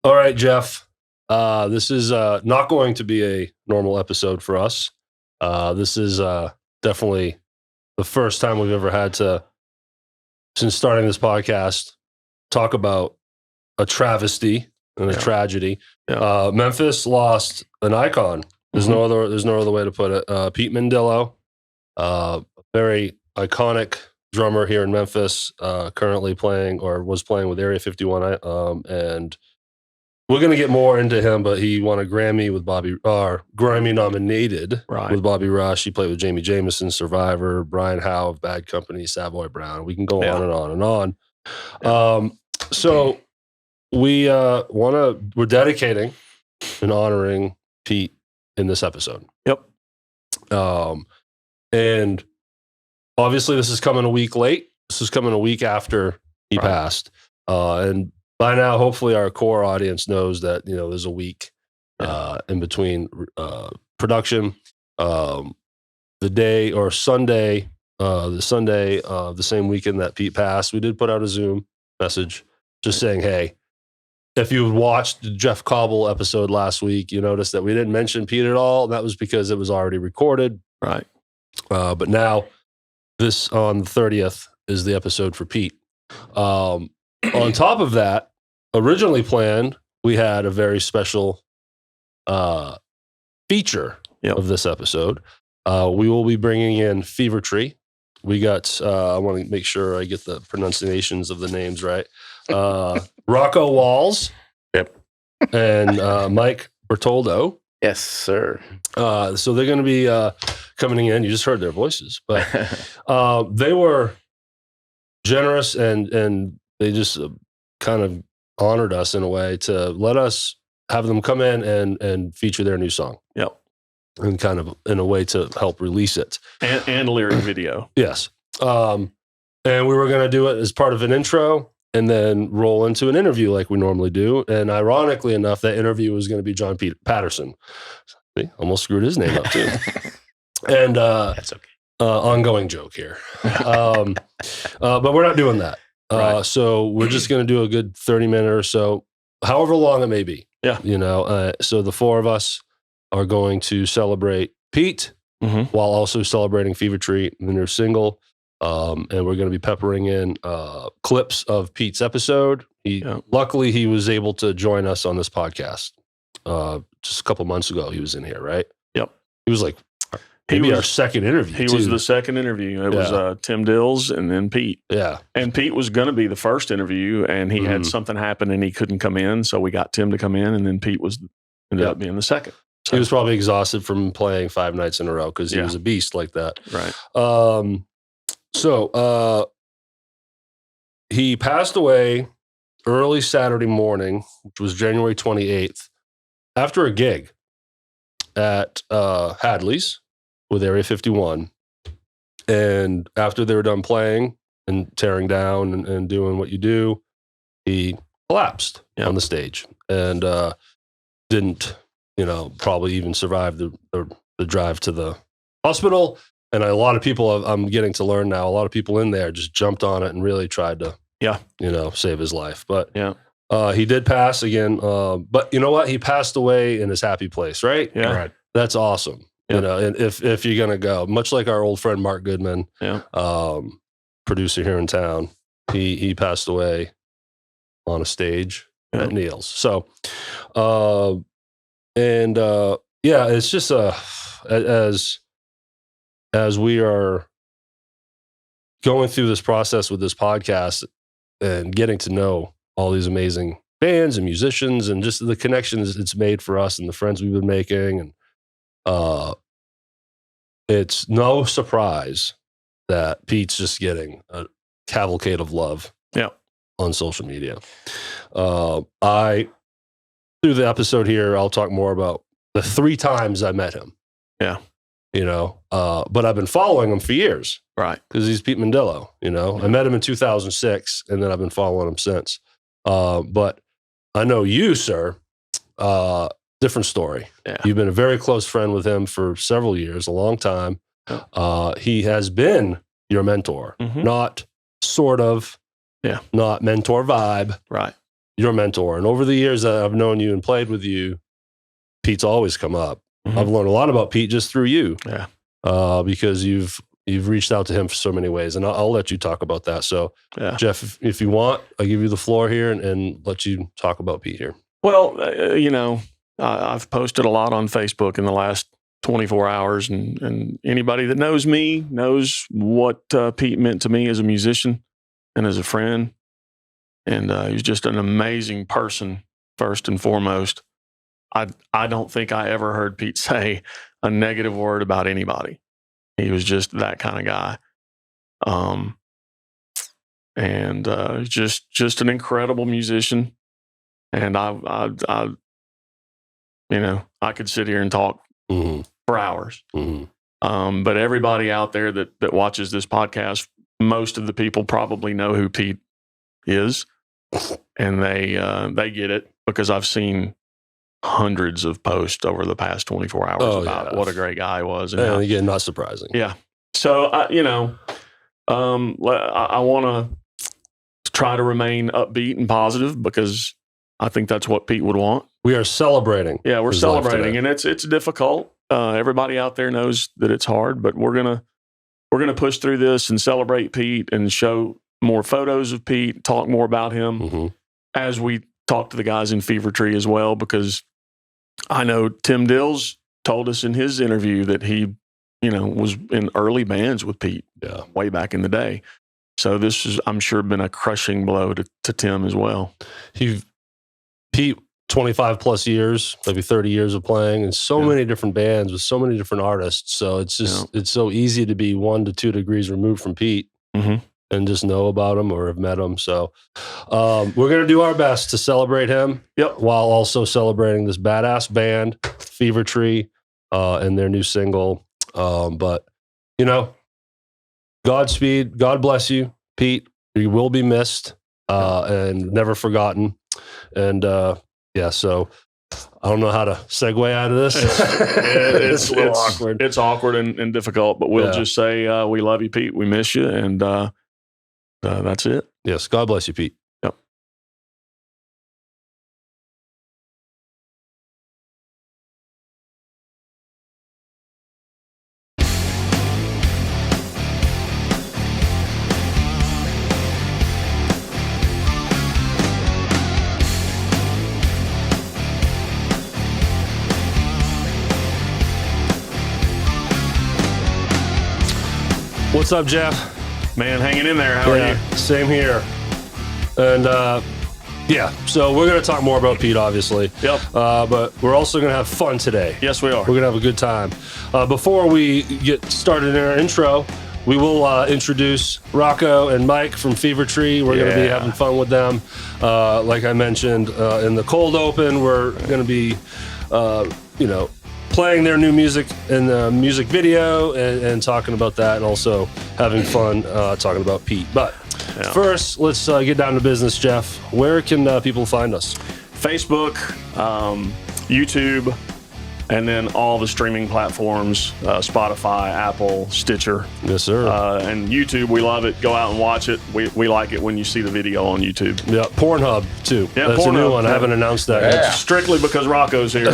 All right, Jeff. This is not going to be a normal episode for us. This is definitely the first time we've ever had to, since starting this podcast, talk about a travesty and a tragedy. Yeah. Memphis lost an icon. There's no other way to put it. Pete Mendillo, a very iconic drummer here in Memphis, currently playing or was playing with Area 51, and we're going to get more into him, but he won a Grammy with Grammy nominated with Bobby Rush. He played with Jamie Jameson, Survivor, Brian Howe of Bad Company, Savoy Brown. We can go on and on and on. Yeah. So we're dedicating and honoring Pete in this episode. Yep. And obviously this is coming a week late. This is coming a week after he passed. And by now, hopefully our core audience knows that, there's a week in between production. The day or Sunday, the same weekend that Pete passed, we did put out a Zoom message just saying, hey, if you watched the Jeff Cobble episode last week, you noticed that we didn't mention Pete at all. That was because it was already recorded. Right. But now this on the 30th is the episode for Pete. On top of that, originally planned, we had a very special feature of this episode. We will be bringing in Fevertree. We got, I want to make sure I get the pronunciations of the names right. Rocko Wallz. Yep. And Mike Bertoldo. Yes, sir. So they're going to be coming in. You just heard their voices, but they were generous and they just kind of honored us in a way to let us have them come in and feature their new song. Yep. And kind of in a way to help release it. And lyric video. Yes. And we were going to do it as part of an intro and then roll into an interview like we normally do. And ironically enough, that interview was going to be John Patterson. See, almost screwed his name up too. And that's okay. Ongoing joke here. But we're not doing that. So we're just going to do a good 30-minute or so, however long it may be. Yeah. So the four of us are going to celebrate Pete while also celebrating Fevertree, the new single. And we're going to be peppering in clips of Pete's episode. Luckily, he was able to join us on this podcast just a couple months ago. He was in here, right? Yep. He was like our second interview. He was the second interview. It was Tim Dills and then Pete. Yeah. And Pete was going to be the first interview, and he had something happen and he couldn't come in, so we got Tim to come in, and then Pete ended up being the second. So, he was probably exhausted from playing 5 nights in a row because he was a beast like that. Right. So he passed away early Saturday morning, which was January 28th, after a gig at Hadley's with Area 51. And after they were done playing and tearing down and doing what you do, he collapsed on the stage and didn't, probably even survive the drive to the hospital. And a lot of people, I'm getting to learn now, a lot of people in there just jumped on it and really tried to, save his life. But he did pass again. But you know what? He passed away in his happy place, right? Yeah. Right. That's awesome. Yeah. And if you're going to go, much like our old friend Mark Goodman, producer here in town, he passed away on a stage at Neil's. So, it's just as we are going through this process with this podcast and getting to know all these amazing bands and musicians and just the connections it's made for us and the friends we've been making. And it's no surprise that Pete's just getting a cavalcade of love on social media. Through the episode here, I'll talk more about the 3 times I met him. Yeah. But I've been following him for years. Right. Because he's Pete Mendillo, I met him in 2006 and then I've been following him since. But I know you, sir, different story. Yeah. You've been a very close friend with him for several years, a long time. He has been your mentor, not sort of, not mentor vibe. Right. your mentor. And over the years that I've known you and played with you, Pete's always come up. Mhm. I've learned a lot about Pete just through you. Yeah. Because you've reached out to him for so many ways, and I'll let you talk about that. So, Yeah. Jeff, if you want, I'll give you the floor here and let you talk about Pete here. Well, I've posted a lot on Facebook in the last 24 hours, and anybody that knows me knows what Pete meant to me as a musician and as a friend. And he's just an amazing person, first and foremost. I don't think I ever heard Pete say a negative word about anybody. He was just that kind of guy. Just an incredible musician. And I could sit here and talk for hours. But everybody out there that watches this podcast, most of the people probably know who Pete is, and they get it because I've seen hundreds of posts over the past 24 hours about what a great guy he was. And again, not surprising. Yeah. So, I want to try to remain upbeat and positive because I think that's what Pete would want. We are celebrating. Yeah, we're celebrating, and it's difficult. Everybody out there knows that it's hard, but we're gonna push through this and celebrate Pete and show more photos of Pete, talk more about him as we talk to the guys in Fevertree as well, because I know Tim Dills told us in his interview that he, was in early bands with Pete way back in the day. So this has, I'm sure, been a crushing blow to Tim as well. Pete, 25 plus years, maybe 30 years of playing in so many different bands with so many different artists. So it's just, it's so easy to be 1 to 2 degrees removed from Pete and just know about him or have met him. So we're going to do our best to celebrate him while also celebrating this badass band, Fevertree, and their new single. But, Godspeed, God bless you, Pete. You will be missed and never forgotten. And so I don't know how to segue out of this. It's a little awkward. It's awkward and difficult, but we'll just say we love you, Pete. We miss you, and that's it. Yes, God bless you, Pete. Yep. What's up, Jeff? Man, hanging in there. How are you? Same here. And so we're going to talk more about Pete, obviously. Yep. But we're also going to have fun today. Yes, we are. We're going to have a good time. Before we get started in our intro, we will introduce Rocko and Mike from Fevertree. We're going to be having fun with them. Like I mentioned in the cold open, we're going to be, playing their new music in the music video and talking about that, and also having fun talking about Pete. But first, let's get down to business, Jeff. Where can people find us? Facebook, YouTube, and then all the streaming platforms, Spotify, Apple, Stitcher. Yes, sir. And YouTube, we love it. Go out and watch it. We like it when you see the video on YouTube. Yeah, Pornhub, too. Yeah, that's Pornhub, a new one. I haven't announced that yet. Strictly because Rocco's here.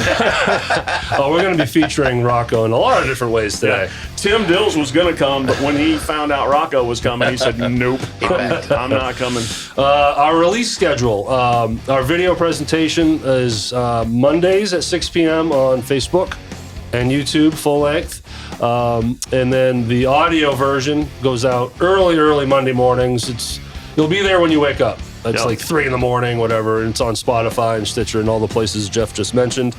We're going to be featuring Rocko in a lot of different ways today. Yeah. Tim Dills was going to come, but when he found out Rocko was coming, he said, nope, I'm not coming. Our release schedule. Our video presentation is Mondays at 6 p.m. on Facebook and YouTube, full length. And then the audio version goes out early Monday mornings. You'll be there when you wake up. It's like 3 a.m, whatever. And it's on Spotify and Stitcher and all the places Jeff just mentioned.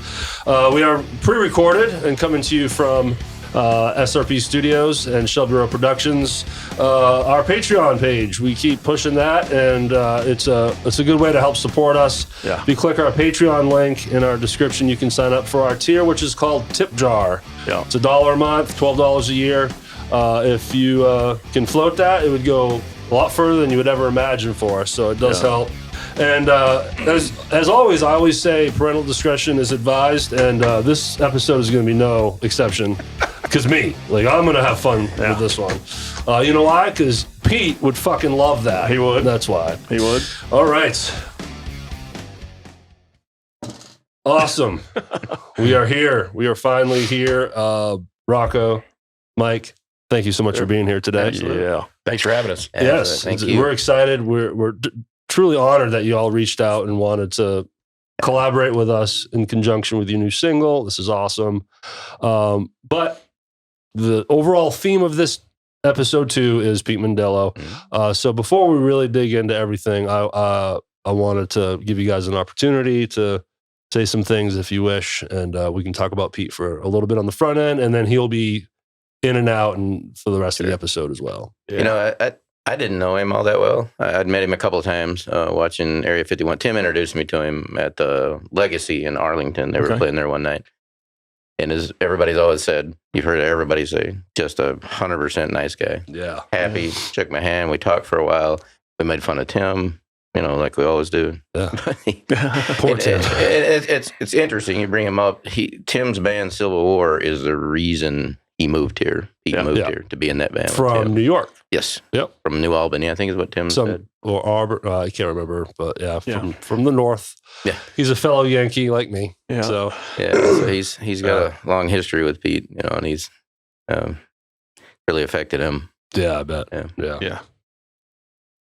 We are pre-recorded and coming to you from SRP Studios and Shelby Row Productions. Our Patreon page, we keep pushing that, and it's a good way to help support us. Yeah. If you click our Patreon link in our description, you can sign up for our tier, which is called Tip Jar. Yeah. It's $1 a month, $12 a year. If you can float that, it would go a lot further than you would ever imagine for us, so it does help. And as always, I always say parental discretion is advised, and this episode is going to be no exception. Because I'm going to have fun with this one. You know why? Because Pete would fucking love that. He would. That's why. He would. All right. Awesome. We are here. We are finally here. Rocko, Mike, thank you so much for being here today. Yeah. Thanks for having us. Yes, Thank you. we're excited. We're truly honored that you all reached out and wanted to collaborate with us in conjunction with your new single. This is awesome. But the overall theme of this episode 2 is Pete Mendillo. So before we really dig into everything, I wanted to give you guys an opportunity to say some things if you wish, and we can talk about Pete for a little bit on the front end, and then he'll be in and out and for the rest of the episode as well. Yeah. You know, I didn't know him all that well. I'd met him a couple of times watching Area 51. Tim introduced me to him at the Legacy in Arlington. They were playing there one night. And as everybody's always said, you've heard everybody say, just 100% nice guy. Yeah. Happy, shook my hand. We talked for a while. We made fun of Tim, you know, like we always do. Yeah. Poor Tim. It's interesting. You bring him up. Tim's band, Civil War, is the reason he moved here. He moved here to be in that band. From New York. Yes. Yep. From New Albany, I think is what Tim said. Or Arbor, I can't remember, but from the north. Yeah. He's a fellow Yankee like me. Yeah. So he's got a long history with Pete, you know, and he's really affected him. Yeah, I bet. Yeah.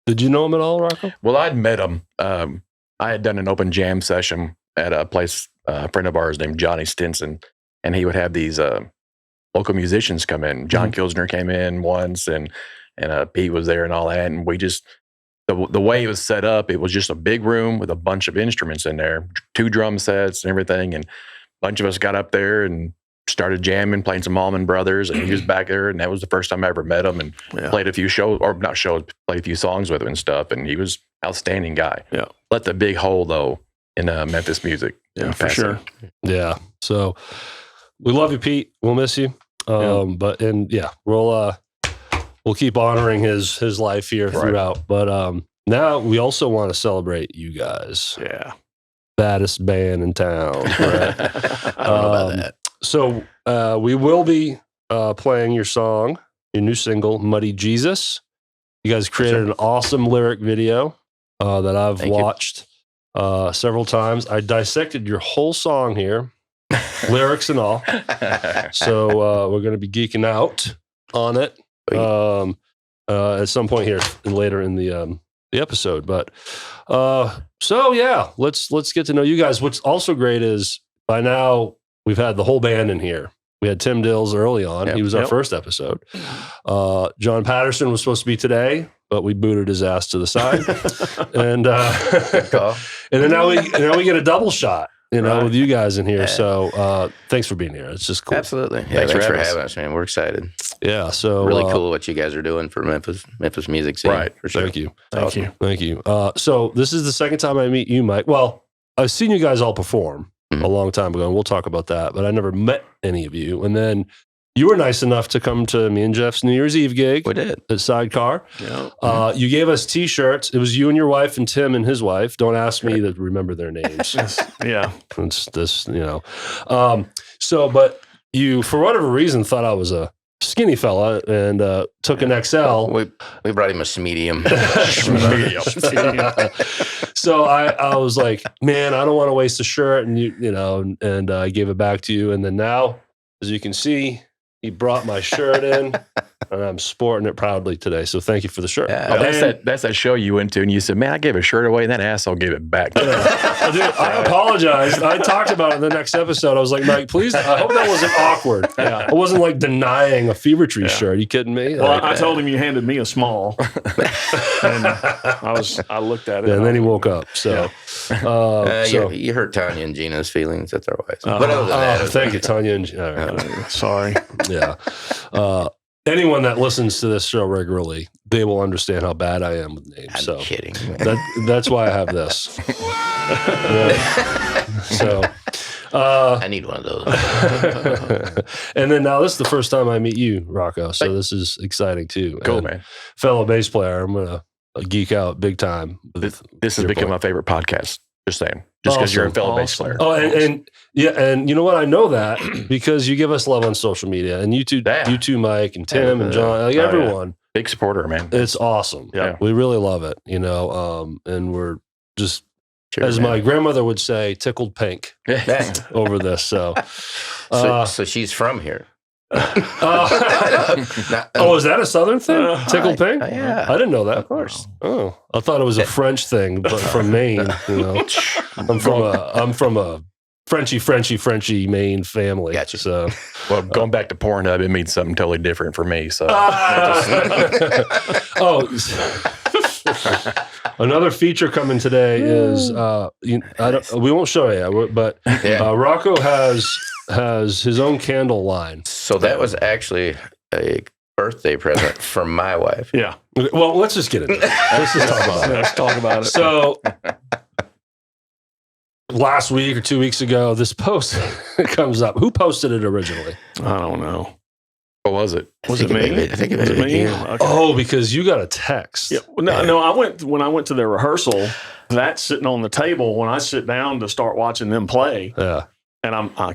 Did you know him at all, Rocko? Well, I'd met him. I had done an open jam session at a place, a friend of ours named Johnny Stinson, and he would have these local musicians come in. John Kilsner came in once, and Pete was there and all that. And we just, the way it was set up, it was just a big room with a bunch of instruments in there, 2 drum sets and everything. And a bunch of us got up there and started jamming, playing some Allman Brothers, and he was back there. And that was the first time I ever met him, and played a few shows, or not shows, played a few songs with him and stuff. And he was outstanding guy. Yeah. Left a big hole though in Memphis music. Yeah, for sure. Yeah. So we love you, Pete. We'll miss you. But we'll keep honoring his life here throughout. But now we also want to celebrate you guys. Yeah. Baddest band in town. Right? I don't know about that. So we will be playing your song, your new single, Muddy Jesus. You guys created an awesome lyric video that I've watched several times. I dissected your whole song here. Lyrics and all. So we're going to be geeking out on it at some point here later in the episode. But let's get to know you guys. What's also great is by now we've had the whole band in here. We had Tim Dills early on. He was our first episode. John Patterson was supposed to be today, but we booted his ass to the side. And and then now we get a double shot. You know, with you guys in here. So thanks for being here. It's just cool. Absolutely. Yeah, thanks for having us, man. We're excited. Yeah. So really cool what you guys are doing for Memphis music scene. Right. For sure. Thank you. Thank you. So this is the second time I meet you, Mike. Well, I've seen you guys all perform a long time ago, and we'll talk about that, but I never met any of you. And then you were nice enough to come to me and Jeff's New Year's Eve gig. We did. At Sidecar. Yeah. You gave us T-shirts. It was you and your wife and Tim and his wife. Don't ask me to remember their names. It's this, you know. But you, for whatever reason, thought I was a skinny fella and took an XL. We brought him a medium. So I was like, man, I don't want to waste a shirt, and I gave it back to you. And then now, as you can see, he brought my shirt in, and I'm sporting it proudly today. So thank you for the shirt. Yeah, that's that show you went to, and you said, man, I gave a shirt away, and that asshole gave it back. Dude, I apologize. I talked about it in the next episode. I was like, Mike, please, I hope that wasn't awkward. Yeah. I wasn't like denying a Fevertree shirt. Are you kidding me? Well, I told him you handed me a small. And I looked at it. And then he woke up. So, you hurt Tanya and Gina's feelings. That's our wives. But other than that, thank you, Tanya and Gina. Sorry. Yeah. Anyone that listens to this show regularly, they will understand how bad I am with names. I'm kidding. That's why I have this. So I need one of those. And then now this is the first time I meet you, Rocko. So this is exciting too. Cool, and man. Fellow bass player, I'm gonna geek out big time. This has become my favorite podcast. Just saying. Just because you're a fellow bass player. Oh, and you know what? I know that because you give us love on social media, and you two, Mike and Tim and John, like everyone. Big supporter, man. It's awesome. Yeah. We really love it, and we're just Sure, as man. my grandmother would say, tickled pink over this. So, So she's from here. oh, is that a Southern thing? Tickled pink? Yeah, I didn't know that. of course. Oh, I thought it was a French thing, but from Maine. I'm from a Frenchy Maine family. Gotcha. So, Well, going back to Pornhub, it means something totally different for me. So, another feature coming today is we won't show you, but Rocko has his own candle line. So that was actually a birthday present from my wife. Yeah. Well, let's just get into it. Let's just talk about it. Let's talk about it. So last week or 2 weeks ago, this post comes up. Who posted it originally? I don't know. what was it? Was it me? I think it Was it me? Yeah. Okay. Oh, because you got a text. Yeah. No. When I went to their rehearsal. That's sitting on the table when I sit down to start watching them play, Yeah. and I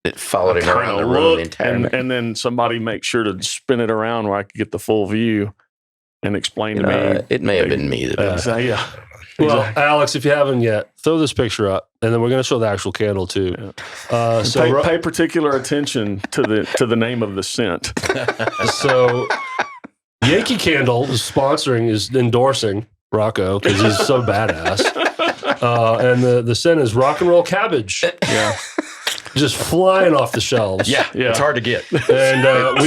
It followed him kind around of the room the looked, entire and, night. and then somebody make sure to spin it around where I could get the full view and explain to me. It may have been me that Yeah. So, yeah. Well, Exactly. Alex, if you haven't yet, throw this picture up, and then we're going to show the actual candle too. Yeah. So, Pay particular attention to the name of the scent. so Yankee Candle is endorsing Rocko because he's so badass. And the scent is rock and roll cabbage. Yeah. Just flying off the shelves. Yeah, Yeah. it's hard to get. And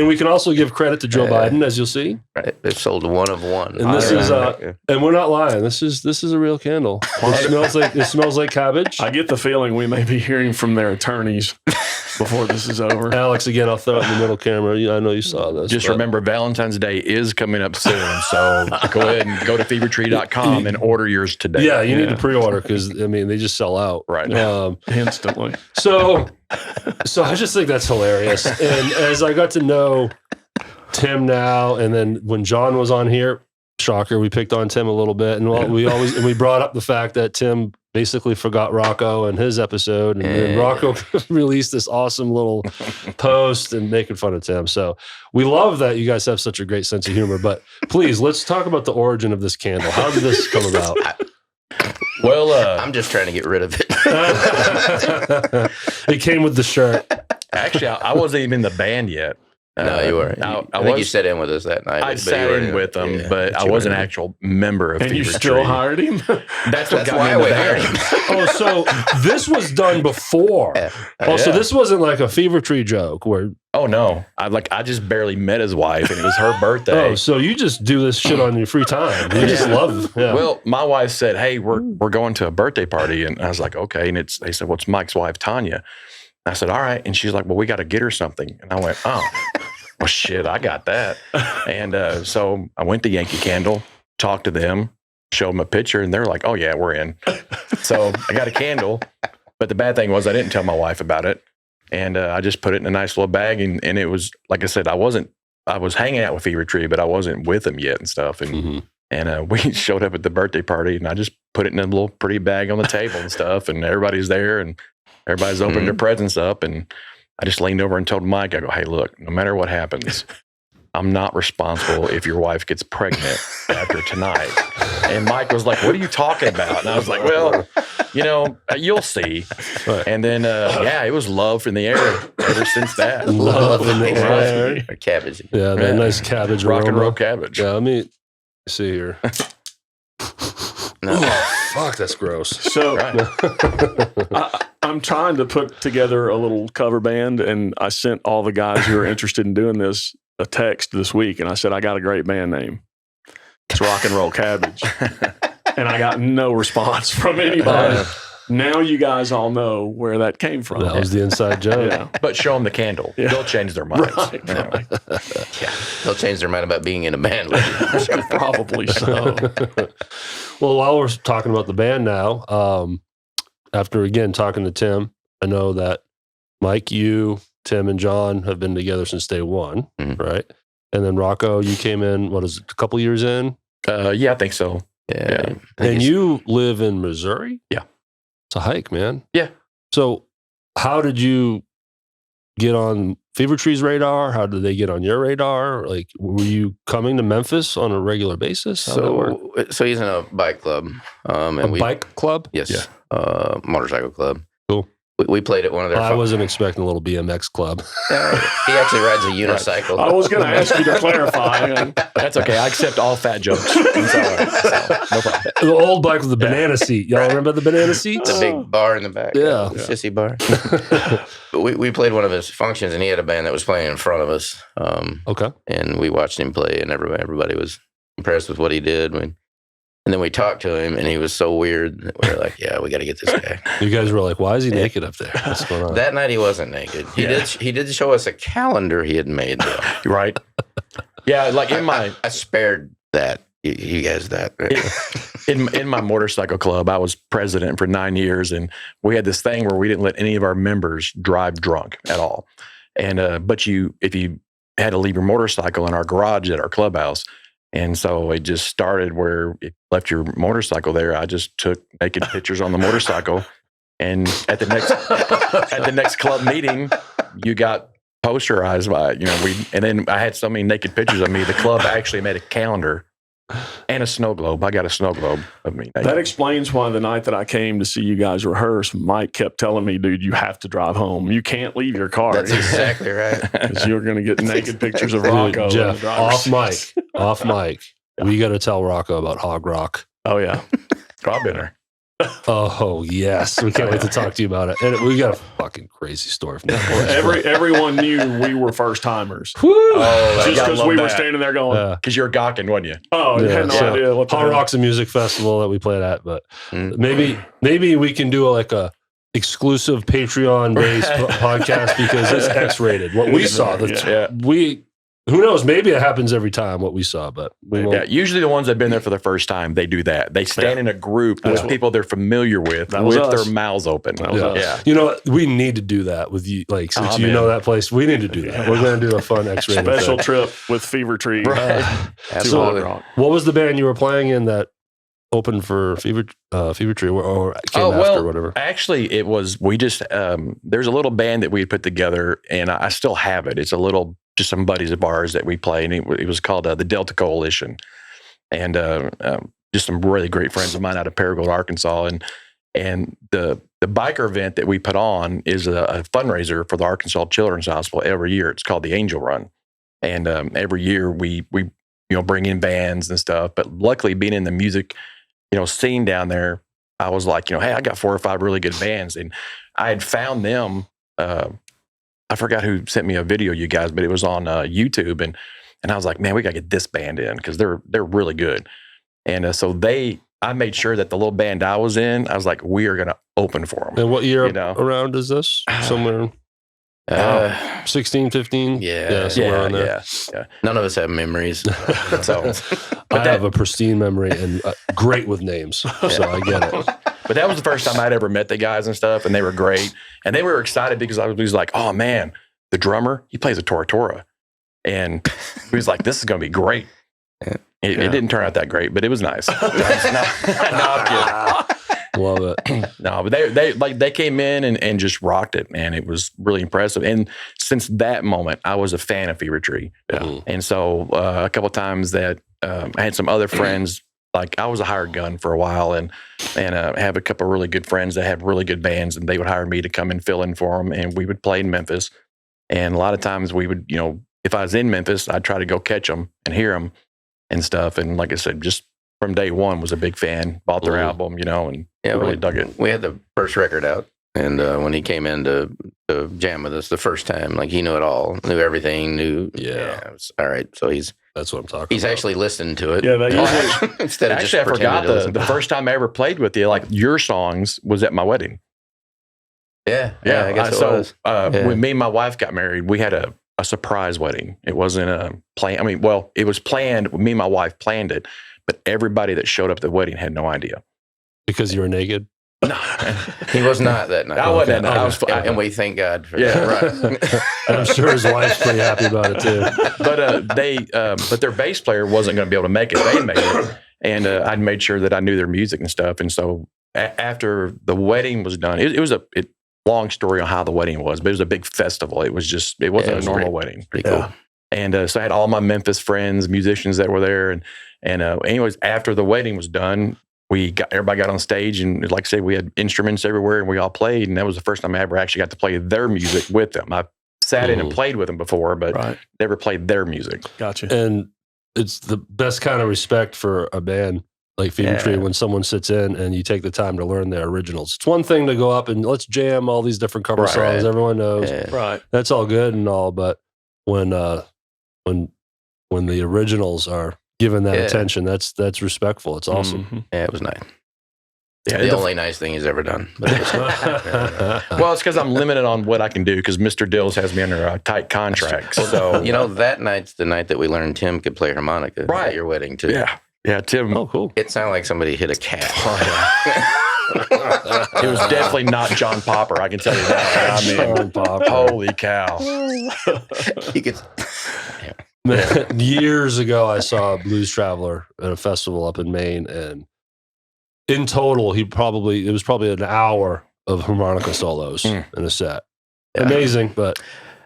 we can also give credit to Joe Biden, as you'll see. Right. They've sold one of one. And this is and we're not lying. This is a real candle. It smells like cabbage. I get the feeling we may be hearing from their attorneys before this is over. Alex, again, I'll throw it in the middle camera. I know you saw this. Just but- remember, Valentine's Day is coming up soon. So go ahead and go to fevertree.com and order yours today. Yeah, you need to pre-order because they just sell out. Right. Instantly. So I just think that's hilarious. And as I got to know Tim now, and then when John was on here, shocker, we picked on Tim a little bit, and we brought up the fact that Tim basically forgot Rocko in his episode, and then Rocko released this awesome little post and making fun of Tim. So we love that you guys have such a great sense of humor. But please, let's talk about the origin of this candle. How did this come about? Well, I'm just trying to get rid of it. It came with the shirt. actually, I wasn't even in the band yet. No, you weren't. I think you sat in with us that night. I but sat you in weren't- with them, yeah, but I you wasn't an weren't. actual member of And you Fevertree. still hired him? That's what That's got why me in the we hired band. him. Oh, so this was done before. Yeah. Oh, so Yeah. this wasn't like a Fevertree joke where, Oh no, I just barely met his wife, and it was her birthday. oh, so you just do this shit on your free time. You just love. Yeah. Well, my wife said, "Hey, we're going to a birthday party," and I was like, "Okay." And they said, "What's Mike's wife, Tanya?" And I said, "All right." And she's like, "Well, we got to get her something." And I went, "Oh, well, shit, I got that." And so I went to Yankee Candle, talked to them, showed them a picture, and they're like, "Oh yeah, we're in." So I got a candle, but the bad thing was I didn't tell my wife about it, and I just put it in a nice little bag, and it was like I said, I was hanging out with Fevertree, but I wasn't with them yet and stuff, and. Mhm. And we showed up at the birthday party, and I just put it in a little pretty bag on the table and stuff. And everybody's there, and everybody's opened their presents up. And I just leaned over and told Mike, I go, "Hey, look, no matter what happens, I'm not responsible if your wife gets pregnant after tonight." And Mike was like, "What are you talking about?" And I was like, "Well, you'll see." Right. And then, it was love in the air ever since that. Love in the air. Or cabbage. Yeah, that Yeah. nice cabbage Rock and aroma. roll cabbage. Yeah, let me see here. No. Oh, fuck, that's gross. So I'm trying to put together a little cover band, and I sent all the guys who are interested in doing this a text this week, and I said, "I got a great band name. It's Rock and Roll Cabbage." And I got no response from anybody. Now you guys all know where that came from. That was the inside joke. Yeah. But show them the candle. Yeah. They'll change their minds. Right, right. Yeah. They'll change their mind about being in a band with you. Probably so. Well, while we're talking about the band now, after again talking to Tim, I know that Mike, you, Tim, and John have been together since day one, Mhm. right? And then Rocko, you came in, what is it, a couple years in? Yeah, I think so. Yeah. Yeah. I think And it's- you live in Missouri? Yeah. It's a hike, man. Yeah. So how did you get on Fevertree's radar? How did they get on your radar? Like, were you coming to Memphis on a regular basis? So he's in a bike club. Bike club? Yes. Yeah. Motorcycle club. Cool. We played at one of their. I wasn't expecting a no BMX club. He actually rides a unicycle. I was going to ask you to clarify. That's okay. I accept all fat jokes. So, no problem. The old bike with the banana seat. Y'all remember the banana seats? The big bar in the back. Yeah. The sissy bar. we played one of his functions, and he had a band that was playing in front of us. Okay. And we watched him play, and everybody was impressed with what he did. And then we talked to him, and he was so weird that we were like, yeah, we got to get this guy. You guys were like, why is he naked up there? What's going on? That night he wasn't naked. He did show us a calendar he had made, though. Right. Yeah, like in my... I spared that. You guys that. In my motorcycle club, I was president for 9 years, and we had this thing where we didn't let any of our members drive drunk at all. And but if you had to leave your motorcycle in our garage at our clubhouse. And so it just started where if you left your motorcycle there, I just took naked pictures on the motorcycle. And at the next club meeting, you got posterized by, and then I had so many naked pictures of me. The club actually made a calendar and a snow globe. I got a snow globe of me naked. That explains why the night that I came to see you guys rehearse, Mike kept telling me, dude, you have to drive home. You can't leave your car. That's exactly right. Because you're going to get naked pictures of Rocko. Jeff, off mic. We got to tell Rocko about Hog Rock. Oh, yeah. I've been there. Oh, yes. We can't wait to talk to you about it. And we got a fucking crazy story from that. Everyone knew we were first timers. Oh, just because we were standing there going. Because you're gawking, wasn't you? Oh, you had no idea what Hog Rock's a music festival that we played at, but maybe we can do a exclusive Patreon-based podcast because it's X-rated. What we saw, who knows? Maybe it happens every time what we saw, but we won't. Yeah, usually the ones that've been there for the first time, they do that. They stand in a group with people they're familiar with their mouths open. Yeah. We need to do that with you. Like, since you know that place, we need to do that. We're going to do a fun X-rated special trip with Fevertree. Right. Absolutely. What was the band you were playing in that opened for Fevertree or came after or whatever? Actually, it was, there's a little band that we had put together, and I still have it. It's just some buddies of ours that we play, and it was called the Delta Coalition. And just some really great friends of mine out of Paragould, Arkansas. And the biker event that we put on is a fundraiser for the Arkansas Children's Hospital every year. It's called the Angel Run. And every year we bring in bands and stuff. But luckily, being in the music scene down there, I was like, hey, I got 4 or 5 really good bands. And I had found them. I forgot who sent me a video, you guys, but it was on YouTube. And I was like, man, we got to get this band in because they're really good. And so I made sure that the little band I was in, I was like, we are going to open for them. And what year around is this? Somewhere 16, 15? Yeah. Somewhere on there. Yeah. None of us have memories. I have a pristine memory and great with names. So I get it. But that was the first time I'd ever met the guys and stuff, and they were great. And they were excited because I was like, oh, man, the drummer, he plays a Tora. And he was like, this is going to be great. It didn't turn out that great, but it was nice. No, I'm kidding. Love it. No, but they came in and just rocked it, man. It was really impressive. And since that moment, I was a fan of Fevertree. Yeah. And so a couple of times that I had some other friends. Like I was a hired gun for a while, and have a couple of really good friends that had really good bands, and they would hire me to come and fill in for them, and we would play in Memphis. And a lot of times we would, if I was in Memphis, I'd try to go catch them and hear them and stuff. And like I said, just from day one was a big fan, bought their album, and really dug it. We had the first record out, and when he came in to jam with us the first time, like he knew it all, knew everything, it was, all right. So that's what I'm talking about. He's actually listened to it. Yeah, that usually, instead of actually, I forgot the first time I ever played with you, like your songs was at my wedding. Yeah, I guess it was. When me and my wife got married, we had a surprise wedding. It wasn't a plan. It was planned. Me and my wife planned it, but everybody that showed up at the wedding had no idea. Because you were naked? No, he was not that night. I wasn't that night. And we thank God for that. Right. I'm sure his wife's pretty happy about it too. But their bass player wasn't going to be able to make it. They made it, and I'd made sure that I knew their music and stuff. And so after the wedding was done, it long story on how the wedding was, but it was a big festival. It wasn't a normal wedding. Pretty cool. And so I had all my Memphis friends, musicians that were there. And anyways, after the wedding was done, everybody got on stage, and like I said, we had instruments everywhere, and we all played. And that was the first time I ever actually got to play their music with them. I sat in and played with them before, but never played their music. Gotcha. And it's the best kind of respect for a band like Fevertree when someone sits in and you take the time to learn their originals. It's one thing to go up and let's jam all these different cover songs everyone knows. Right. That's all good and all, but when the originals are given that attention, that's respectful. It's awesome. Mm-hmm. Yeah, it was nice. Yeah, the only nice thing he's ever done. Well, it's because I'm limited on what I can do because Mr. Dills has me under a tight contract. So that night's the night that we learned Tim could play harmonica at your wedding too. Yeah, Tim. Oh, cool. It sounded like somebody hit a cat. It was definitely not John Popper. I can tell you that. I mean, John Popper. Holy cow! You could. Years ago, I saw a Blues Traveler at a festival up in Maine, and in total, it was probably an hour of harmonica solos in a set. Amazing, but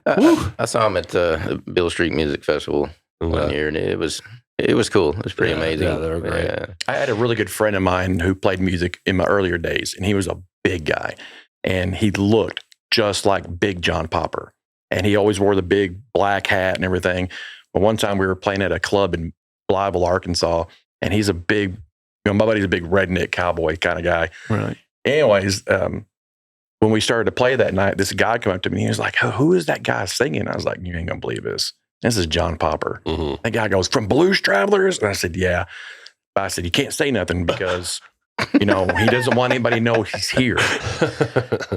I saw him at the Beale Street Music Festival one year, and it was cool. It was pretty amazing. Yeah, they were great. Yeah. I had a really good friend of mine who played music in my earlier days, and he was a big guy, and he looked just like Big John Popper, and he always wore the big black hat and everything. But one time we were playing at a club in Blytheville, Arkansas, and he's a big, my buddy's a big redneck cowboy kind of guy. Right. Anyways, when we started to play that night, this guy came up to me. He was like, who is that guy singing? I was like, you ain't going to believe this. This is John Popper. Mm-hmm. That guy goes, from Blues Travelers? And I said, yeah. I said, you can't say nothing because, he doesn't want anybody to know he's here.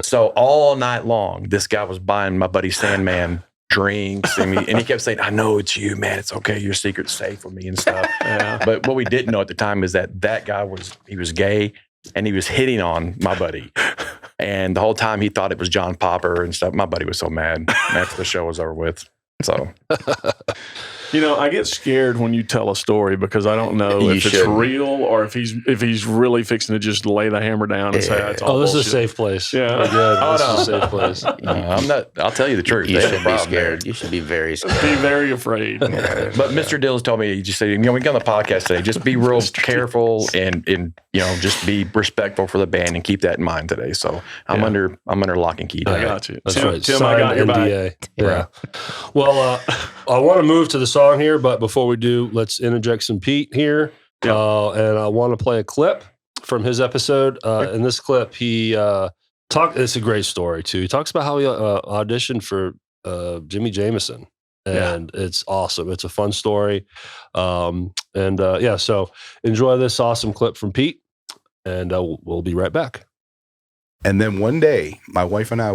So all night long, this guy was buying my buddy Sandman drinks. And he kept saying, I know it's you, man. It's okay. Your secret's safe with me and stuff. But what we didn't know at the time is that guy was gay and he was hitting on my buddy. And the whole time he thought it was John Popper and stuff. My buddy was so mad after the show was over with. So, I get scared when you tell a story because I don't know if it's real or if he's really fixing to just lay the hammer down and say it's all this bullshit. is a safe place. Yeah. This is a safe place. I'm not. I'll tell you the truth. You should be scared. You should be very scared. Be very afraid. But Mr. Dills told me, he just said, we got on the podcast today. Just be real careful and just be respectful for the band and keep that in mind today. So I'm under lock and key today. I got you. That's Tim, right. Tim, I got your NDA. back. Yeah. Well, I want to move to the song here, but before we do, let's interject some Pete here. And I want to play a clip from his episode. In this clip, he it's a great story too. He talks about how he auditioned for Jimmy Jameson, and it's awesome. It's a fun story. So enjoy this awesome clip from Pete, and we'll be right back. And then one day, my wife and I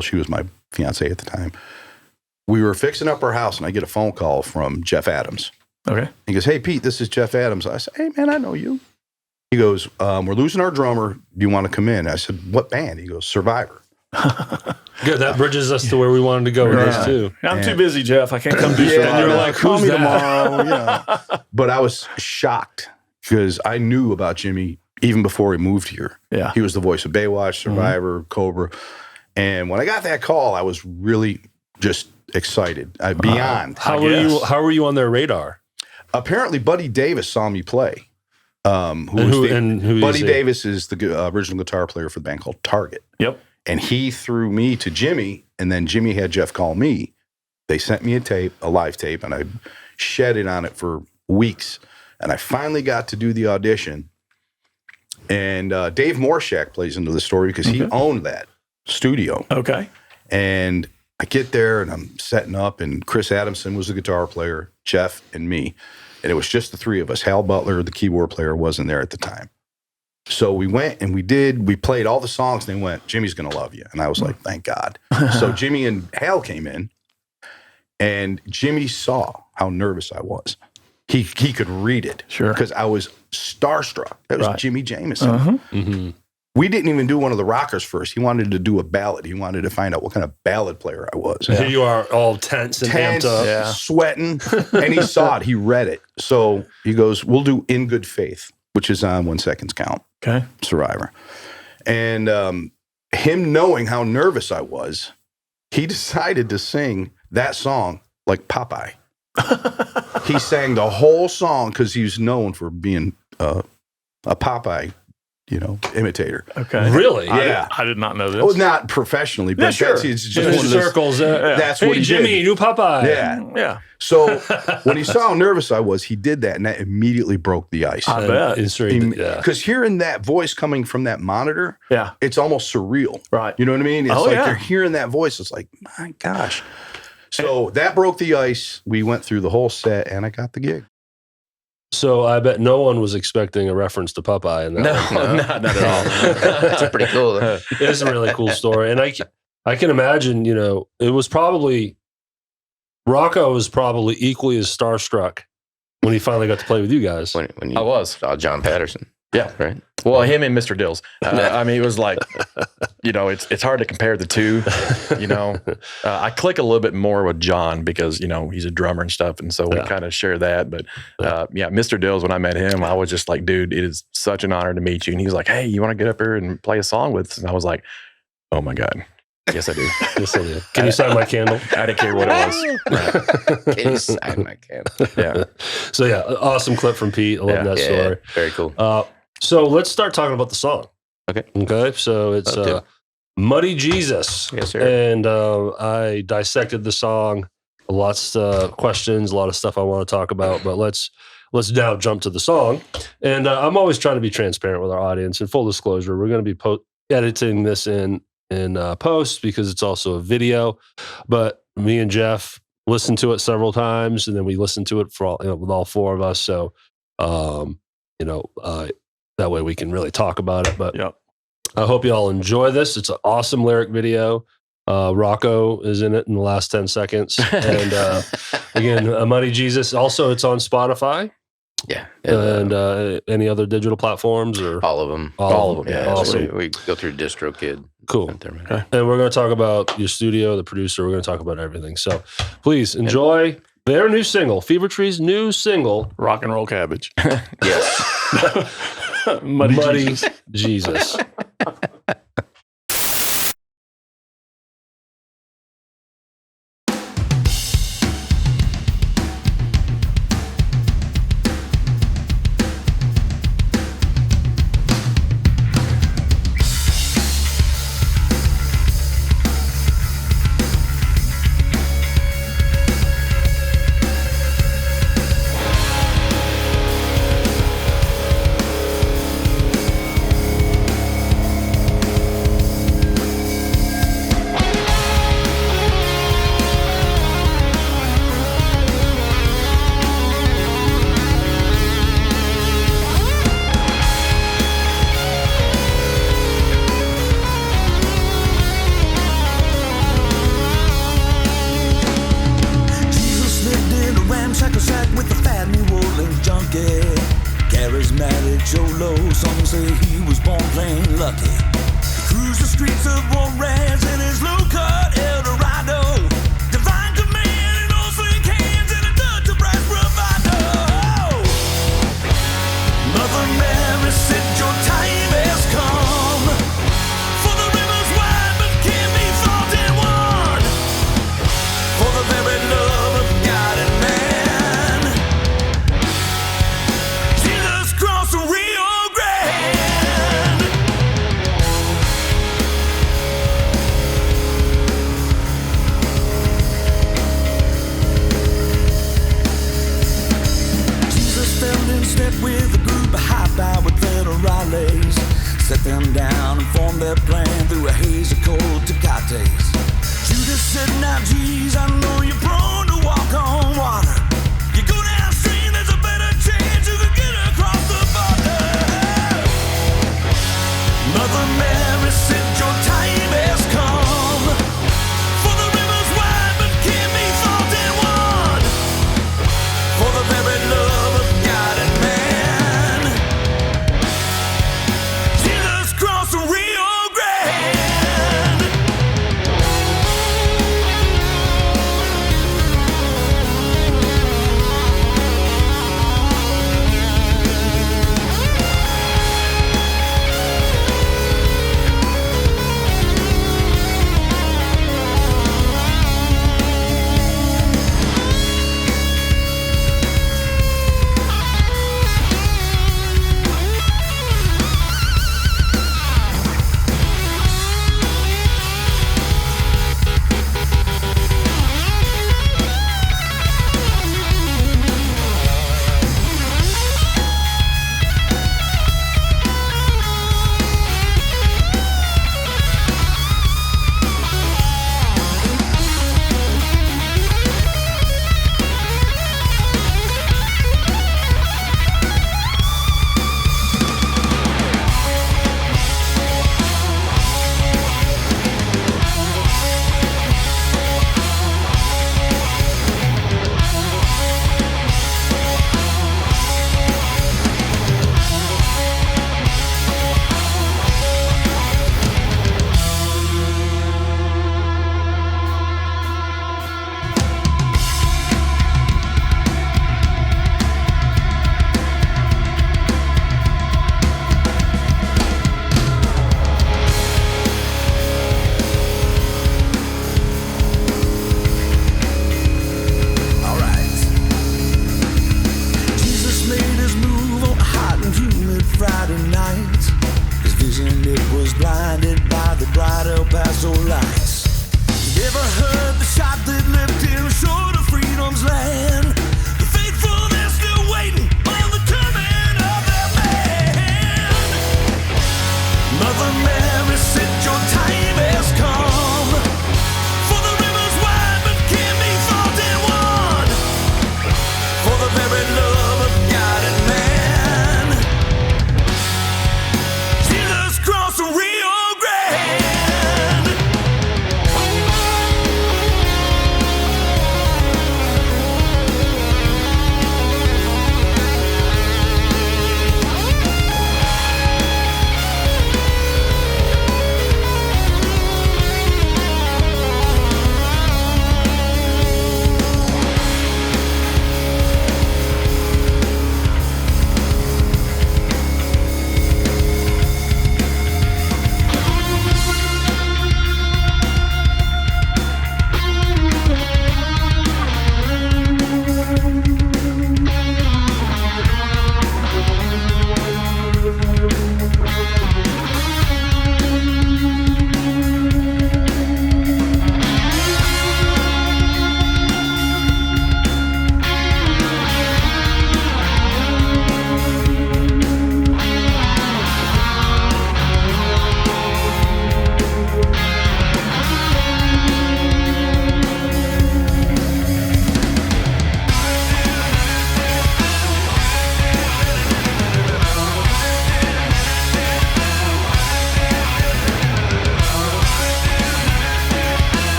she was my fiance at the time. We were fixing up our house, and I get a phone call from Jeff Adams. Okay. He goes, hey, Pete, this is Jeff Adams. I said, hey, man, I know you. He goes, we're losing our drummer. Do you want to come in? I said, what band? He goes, Survivor. Good. That bridges us to where we wanted to go with this, too. I'm too busy, Jeff. I can't come do And you're Survivor. like, call me tomorrow. But I was shocked because I knew about Jimmy even before he moved here. Yeah. He was the voice of Baywatch, Survivor, Cobra. And when I got that call, I was really just excited. Beyond. How were you on their radar? Apparently, Buddy Davis saw me play. Who Buddy Davis is the original guitar player for the band called Target. Yep. And he threw me to Jimmy, and then Jimmy had Jeff call me. They sent me a live tape, and I shedded on it for weeks. And I finally got to do the audition. And Dave Morshak plays into the story because he owned that studio. Okay. And I get there, and I'm setting up, and Chris Adamson was the guitar player, Jeff, and me. And it was just the three of us. Hal Butler, the keyboard player, wasn't there at the time. So we went and we played all the songs, and they went, Jimmy's going to love you. And I was like, thank God. So Jimmy and Hal came in, and Jimmy saw how nervous I was. He could read it. Sure. Because I was starstruck. That was Jimmy Jameson. Mm-hmm. We didn't even do one of the rockers first. He wanted to do a ballad. He wanted to find out what kind of ballad player I was. Here you are, all tense and amped up. Sweating. And he saw it. He read it. So he goes, we'll do In Good Faith, which is on 1 Second's Count. Okay. Survivor. And him knowing how nervous I was, he decided to sing that song like Popeye. He sang the whole song because he was known for being a Popeye, imitator. Okay. Really? Yeah. I did not know this. Well, not professionally, but sure. it's just In one of those, circles. that's hey, what he Jimmy, did. new Popeye. Yeah. Yeah. So when he saw how nervous I was, he did that, and that immediately broke the ice. I bet. Because hearing that voice coming from that monitor, Yeah. it's almost surreal. Right. You know what I mean? It's Oh, like yeah. you're hearing that voice. It's like, my gosh. So that broke the ice. We went through the whole set, and I got the gig. So I bet no one was expecting a reference to Popeye in that. No, not at all. That's pretty cool. It's a really cool story. And I can imagine, it was probably, Rocko was probably equally as starstruck when he finally got to play with you guys. When you I was. saw John Patterson. Yeah. Right. Well, him and Mr. Dills. I mean, it was like, it's hard to compare the two. I click a little bit more with John because he's a drummer and stuff, and so we kind of share that. But Mr. Dills, when I met him, I was just like, dude, it is such an honor to meet you. And he's like, hey, you want to get up here and play a song with us? And I was like, oh my god, yes I do. Yes, I do. Can you sign my candle? I didn't care what it was. Can you sign my candle? Yeah. So awesome clip from Pete. I love that story. Very cool. So let's start talking about the song. Okay. So it's Muddy Jesus. Yes, sir. And I dissected the song. Lots of questions, a lot of stuff I want to talk about, but let's now jump to the song. And I'm always trying to be transparent with our audience. And full disclosure, we're going to be editing this in post because it's also a video. But me and Jeff listened to it several times, and then we listened to it for with all four of us. So, that way we can really talk about it. But I hope you all enjoy this. It's an awesome lyric video. Rocko is in it in the last 10 seconds. And again, Muddy Jesus. Also, it's on Spotify. Yeah. And any other digital platforms or all of them. All of them. Yeah. Awesome. So we go through DistroKid. Cool. Okay. And we're going to talk about your studio, the producer. We're going to talk about everything. So please enjoy their new single, Fevertree's new single, Rock and Roll Cabbage. Yes. Muddy Jesus.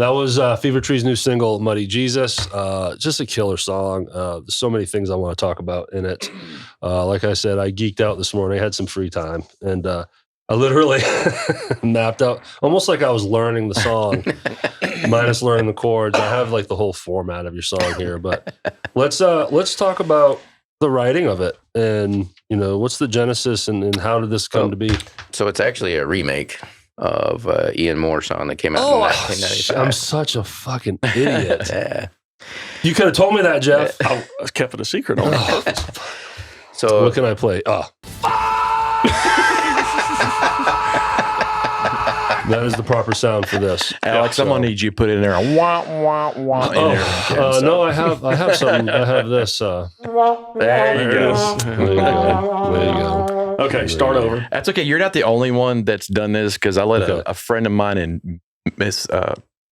That was Fevertree's new single, Muddy Jesus. Just a killer song. There's so many things I want to talk about in it. Like I said, I geeked out this morning. I had some free time. And I literally mapped out, almost like I was learning the song, minus learning the chords. I have like the whole format of your song here. But let's talk about the writing of it. And, you know, what's the genesis and how did this come to be? So it's actually a remake of Ian Moore's song that came out in 1995. I'm such a fucking idiot. Yeah. You could have told me that, Jeff. I kept it a secret on purpose. So What can I play? That is the proper sound for this. Alex, someone needs you to put in there a wah, wah, wah in there. No, I have something. I have this. There you go. There you go. Okay, start over. That's okay. You're not the only one that's done this because I let a friend of mine in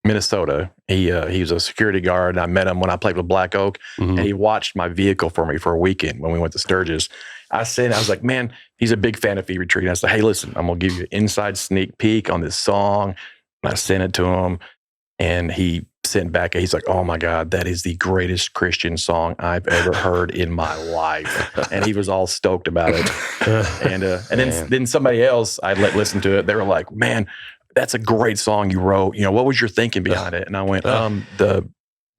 Minnesota. He was a security guard. And I met him when I played with Black Oak, and he watched my vehicle for me for a weekend when we went to Sturgis. I was like, man, he's a big fan of Fevertree. And I said, hey, listen, I'm going to give you an inside sneak peek on this song. And I sent it to him, and he sent back, he's like, oh my God, that is the greatest Christian song I've ever heard in my life. And he was all stoked about it. And then somebody else I let listen to it. They were like, man, that's a great song you wrote. You know, what was your thinking behind it? And I went, the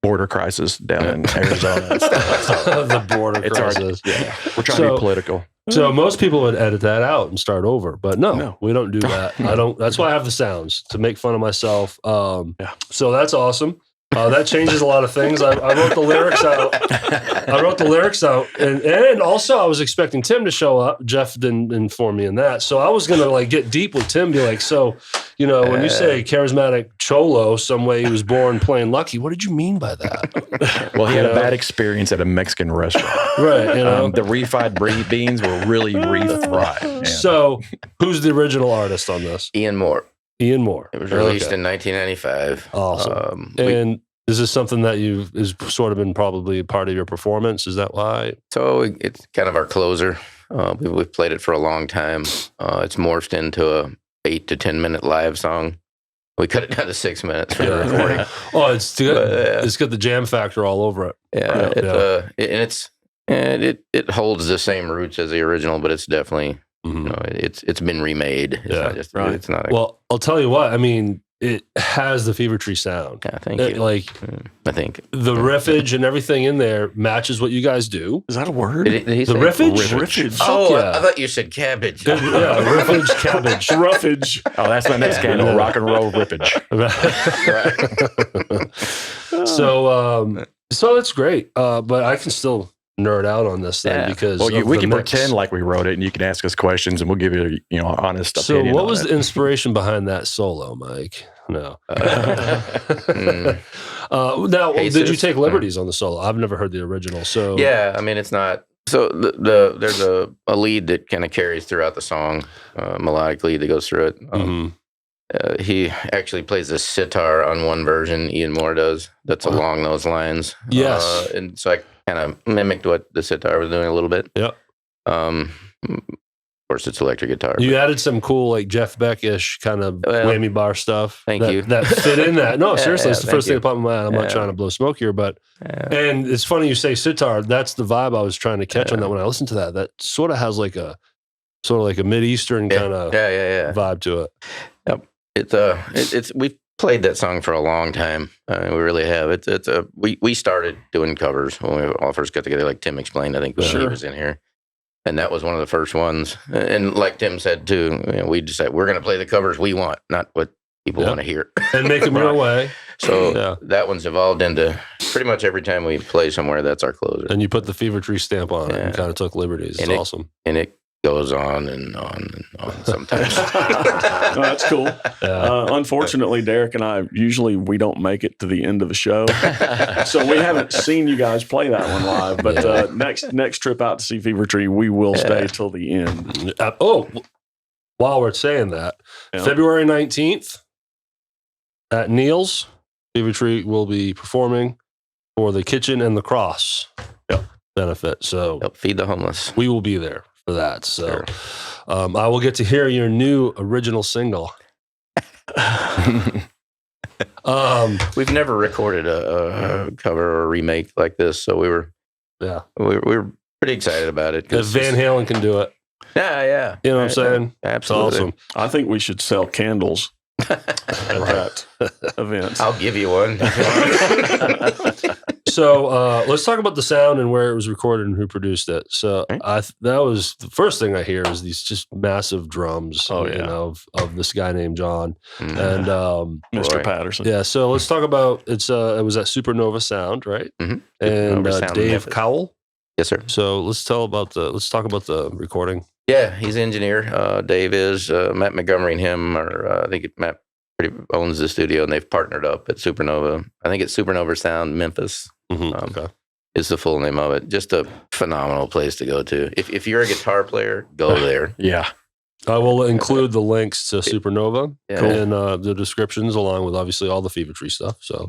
border crisis down in Arizona. And stuff. So The border crisis. Yeah, we're trying to be political. So most people would edit that out and start over, but no, we don't do that. I don't. That's why I have the sounds to make fun of myself. So that's awesome. That changes a lot of things. I wrote the lyrics out. And also I was expecting Tim to show up. Jeff didn't inform me in that. So I was gonna like get deep with Tim, be like, so, you know, when you say charismatic cholo, some way he was born playing lucky, what did you mean by that? Well, he had a bad experience at a Mexican restaurant. Right. You know, the refried beans were really refried. Man. So who's the original artist on this? Ian Moore. Ian Moore. It was released in 1995. Awesome. And is this something that is sort of been probably a part of your performance? Is that why? So it's kind of our closer. We've played it for a long time. It's morphed into a 8 to 10 minute live song. We cut it down to 6 minutes for the recording. It's good. It's got the jam factor all over it. Yeah, it holds the same roots as the original, but it's definitely it's been remade. It's not just it's not. Well, I'll tell you what. I mean, it has the Fevertree sound. Yeah, thank you. Like, I think the riffage and everything in there matches what you guys do. Is that a word? Did he say riffage? Riffage. Oh, I thought you said cabbage. Yeah, riffage, cabbage. Roughage. Oh, that's my next candle, rock and roll rippage. So that's great. But I can still nerd out on this thing because we can pretend like we wrote it, and you can ask us questions, and we'll give you honest opinion. So what was the inspiration behind that solo, Mike? No. Now, did you take liberties on the solo? I've never heard the original. So yeah, I mean, it's not. So there's a lead that kind of carries throughout the song, melodic lead that goes through it. He actually plays the sitar on one version. Ian Moore does. That's along those lines. Yes. And so I kind of mimicked what the sitar was doing a little bit. Yep. Of course, it's electric guitar. You added some cool, like Jeff Beck-ish kind of whammy bar stuff. Thank you. That fit in that. No, seriously, it's the first thing that popped in my mind. I'm not trying to blow smoke here, but and it's funny you say sitar. That's the vibe I was trying to catch on that when I listened to that. That sort of has like a Mid-Eastern kind of vibe to it. Yep. It's we've played that song for a long time. We really have. We started doing covers when we all first got together, like Tim explained. I think when he was in here. And that was one of the first ones. And like Tim said, too, we decided we're going to play the covers we want, not what people want to hear. And make them your way. So that one's evolved into pretty much every time we play somewhere, that's our closer. And you put the Fevertree stamp on it and kind of took liberties. It's awesome. And it goes on and on and on sometimes. No, that's cool. Unfortunately, Derek and I, usually we don't make it to the end of the show. So we haven't seen you guys play that one live. But next trip out to see Fevertree, we will stay till the end. While we're saying that, February 19th at Neil's, Fevertree will be performing for the Kitchen and the Cross benefit. So feed the homeless. We will be there for that. So I will get to hear your new original single. We've never recorded a cover or a remake like this, so we were pretty excited about it. If Van Halen can do it, yeah, you know what I'm saying? Absolutely, it's awesome. I think we should sell candles at that event. I'll give you one. So let's talk about the sound and where it was recorded and who produced it. So that was the first thing I hear is these just massive drums, of this guy named John and Mr. Patterson. Yeah. So let's talk about it was at Supernova Sound, right? Mm-hmm. And Sound Dave Cowell. Yes, sir. So let's talk about the recording. Yeah, he's an engineer. Dave is Matt Montgomery and him are I think Matt pretty owns the studio and they've partnered up at Supernova. I think it's Supernova Sound Memphis. Is the full name of it. Just a phenomenal place to go to. If you're a guitar player, go there. Yeah. I will include the links to Supernova in the descriptions, along with obviously all the Fevertree stuff. So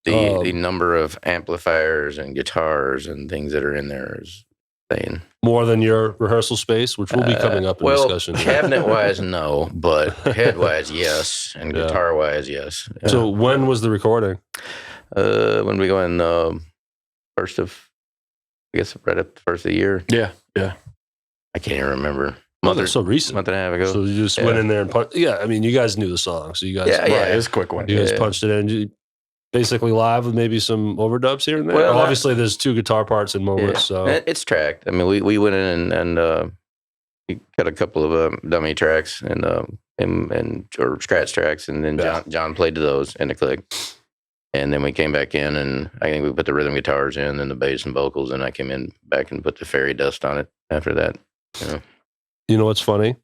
the number of amplifiers and guitars and things that are in there is insane. More than your rehearsal space, which will be coming up in discussion. Cabinet wise, no, but head wise, yes, and guitar wise, yes. Yeah. So when was the recording? When we go in first of, I guess right up the first of the year. Yeah. I can't even remember. So recent. Month and a half ago. So you just went in there and I mean, you guys knew the song, so you guys, it was a quick one. You guys punched it in, basically live with maybe some overdubs here and there. Well, obviously, there's two guitar parts in moments. So it's tracked. I mean, we went in and we got a couple of dummy tracks and or scratch tracks, and then John played to those in the click. And then we came back in, and I think we put the rhythm guitars in, then the bass and vocals, and I came in back and put the fairy dust on it after that. You know what's funny?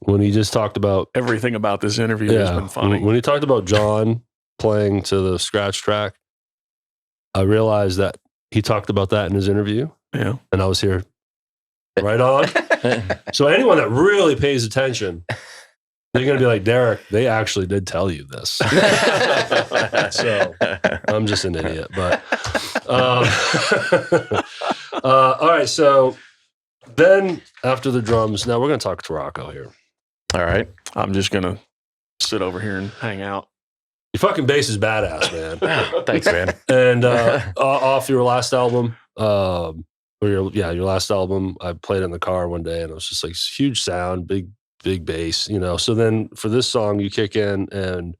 When he just talked about... Everything about this interview has been funny. When he talked about John playing to the scratch track, I realized that he talked about that in his interview. Yeah. And I was here right on. So anyone that really pays attention... They're going to be like, Derek, they actually did tell you this. So I'm just an idiot. But all right. So then after the drums, now we're going to talk to Rocko here. All right. I'm just going to sit over here and hang out. Your fucking bass is badass, man. Thanks, man. And off your last album, your last album, I played it in the car one day and it was just like huge sound, big bass, So then for this song, you kick in and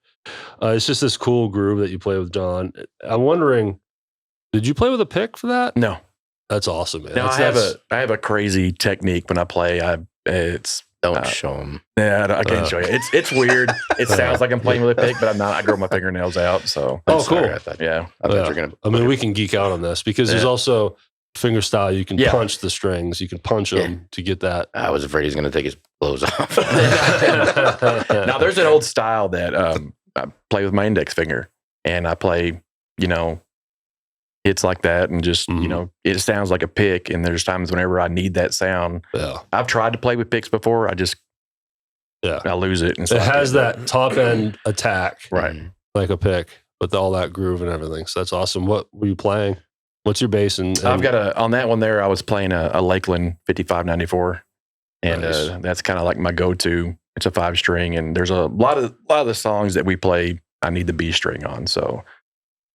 it's just this cool groove that you play with John. I'm wondering, did you play with a pick for that? No. That's awesome, man. No, I have a crazy technique when I play. Don't show them. Yeah, I can't show you. It's weird. It sounds like I'm playing with a pick, but I'm not. I grow my fingernails out. So cool. I thought you were gonna. I mean, we can geek out on this because there's also finger style. You can punch the strings. You can punch them to get that. I was afraid he's going to take his clothes off. Now, there's an old style that I play with my index finger, and I play, hits like that, and just, it sounds like a pick, and there's times whenever I need that sound. Yeah. I've tried to play with picks before. I just, I lose it. And it has that top end attack, right, like a pick, with all that groove and everything. So that's awesome. What were you playing? What's your bass? And I've got on that one there, I was playing a Lakeland 5594, and that's kind of like my go-to. It's a 5-string, and there's a lot of the songs that we play, I need the B string on. So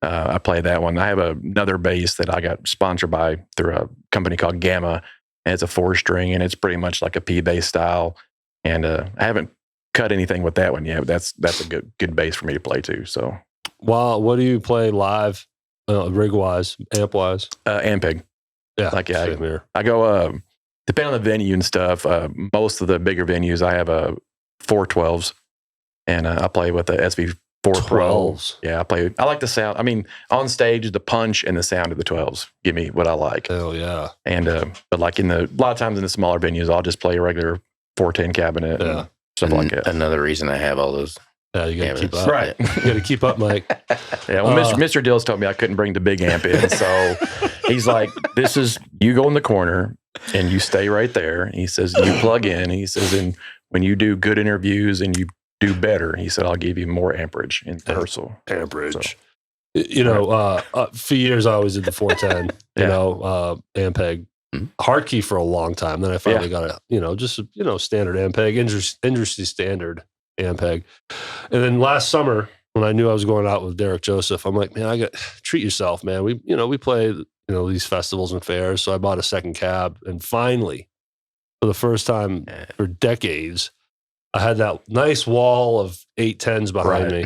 I play that one. I have another bass that I got sponsored by through a company called Gamma, and it's a 4-string, and it's pretty much like a P bass style. And I haven't cut anything with that one yet, but that's a good bass for me to play too. So, what do you play live? Rig wise, amp wise, Ampeg. Yeah, same here. I go depending on the venue and stuff. Most of the bigger venues, I have 412s, and I play with the SV4 Pro. Yeah, I like the sound. I mean, on stage, the punch and the sound of the 12s give me what I like. Hell yeah! And but like a lot of times in the smaller venues, I'll just play a regular 410 cabinet. Yeah, and stuff like that. Another reason I have all those. Yeah, you got to keep up. Right. You got to keep up, Mike. Yeah, well, Mr. Dills told me I couldn't bring the big amp in. So he's like, you go in the corner and you stay right there. He says, you plug in. He says, and when you do good interviews and you do better, he said, I'll give you more amperage in rehearsal. Amperage. So, for years I always did the 410, Ampeg. Hard key for a long time. Then I finally got standard Ampeg, industry standard Ampeg. And then last summer, when I knew I was going out with Derek Joseph, I'm like, man, treat yourself, man. We play, these festivals and fairs. So I bought a second cab, and finally, for the first time for decades, I had that nice wall of 810s behind me.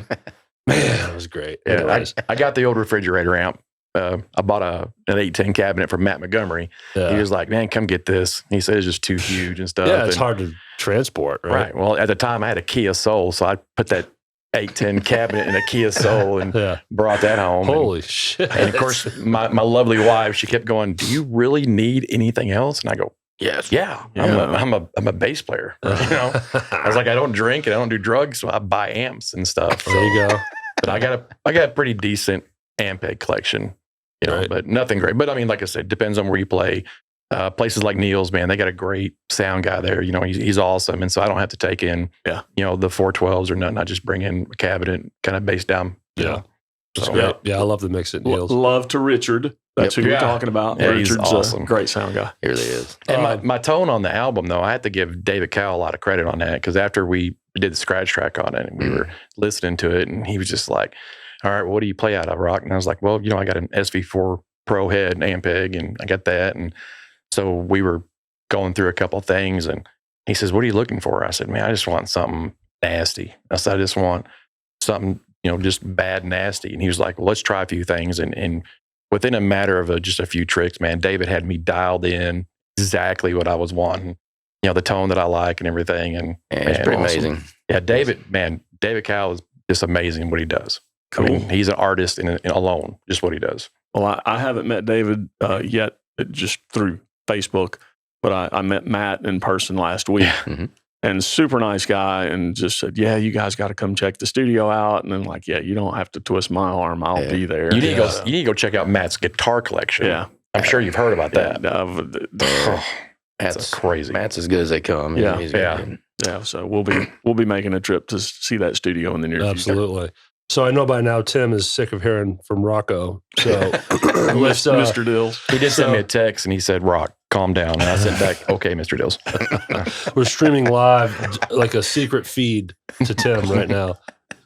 Man, it was great. Yeah, I got the old refrigerator amp. I bought an 810 cabinet from Matt Montgomery. Yeah. He was like, man, come get this. He said it's just too huge and stuff. Yeah, it's hard to transport, right? Right. Well, at the time I had a Kia Soul, so I put that 810 cabinet in a Kia Soul and brought that home. Holy shit. And of course, my lovely wife, she kept going, do you really need anything else? And I go, yes. Yeah. I'm a bass player. I was like, I don't drink and I don't do drugs, so I buy amps and stuff. So, there you go. But I got a pretty decent Ampeg collection, right. But nothing great. But I mean, like I said, depends on where you play. Places like Neil's, man, they got a great sound guy there. He's awesome. And so I don't have to take in, the 412s or nothing. I just bring in a cabinet, kind of bass down. Yeah. So, yeah, I love the mix at Neil's. Love to Richard. That's who you're talking about. Yeah, Richard's he's awesome. A great sound guy. He really is. And my tone on the album, though, I had to give David Cowell a lot of credit on that, because after we did the scratch track on it and we were listening to it, and he was just like, all right, what do you play out of, Rock? And I was like, well, I got an SV4 Pro head and Ampeg, and I got that. And so we were going through a couple of things, and he says, what are you looking for? I said, man, I just want something nasty. I said, I just want something, just bad, nasty. And he was like, well, let's try a few things. And within a matter of just a few tricks, man, David had me dialed in exactly what I was wanting, the tone that I like and everything. And it's pretty amazing. Yeah, David Cowell is just amazing what he does. Cool. I mean, he's an artist in alone, just what he does. Well, I haven't met David yet, just through Facebook, but I met Matt in person last week. Mm-hmm. And super nice guy, and just said, yeah, you guys got to come check the studio out. And then like, yeah, you don't have to twist my arm. I'll be there. You need to go check out Matt's guitar collection. Yeah. I'm sure you've heard about that. That's crazy. Matt's as good as they come. Yeah. He's Yeah. Yeah. So we'll be making a trip to see that studio in the near future. Absolutely. So I know by now Tim is sick of hearing from Rocko. So Mr. Dills. He did send me a text and he said, Rock, calm down. And I sent back, okay, Mr. Dills. We're streaming live like a secret feed to Tim right now.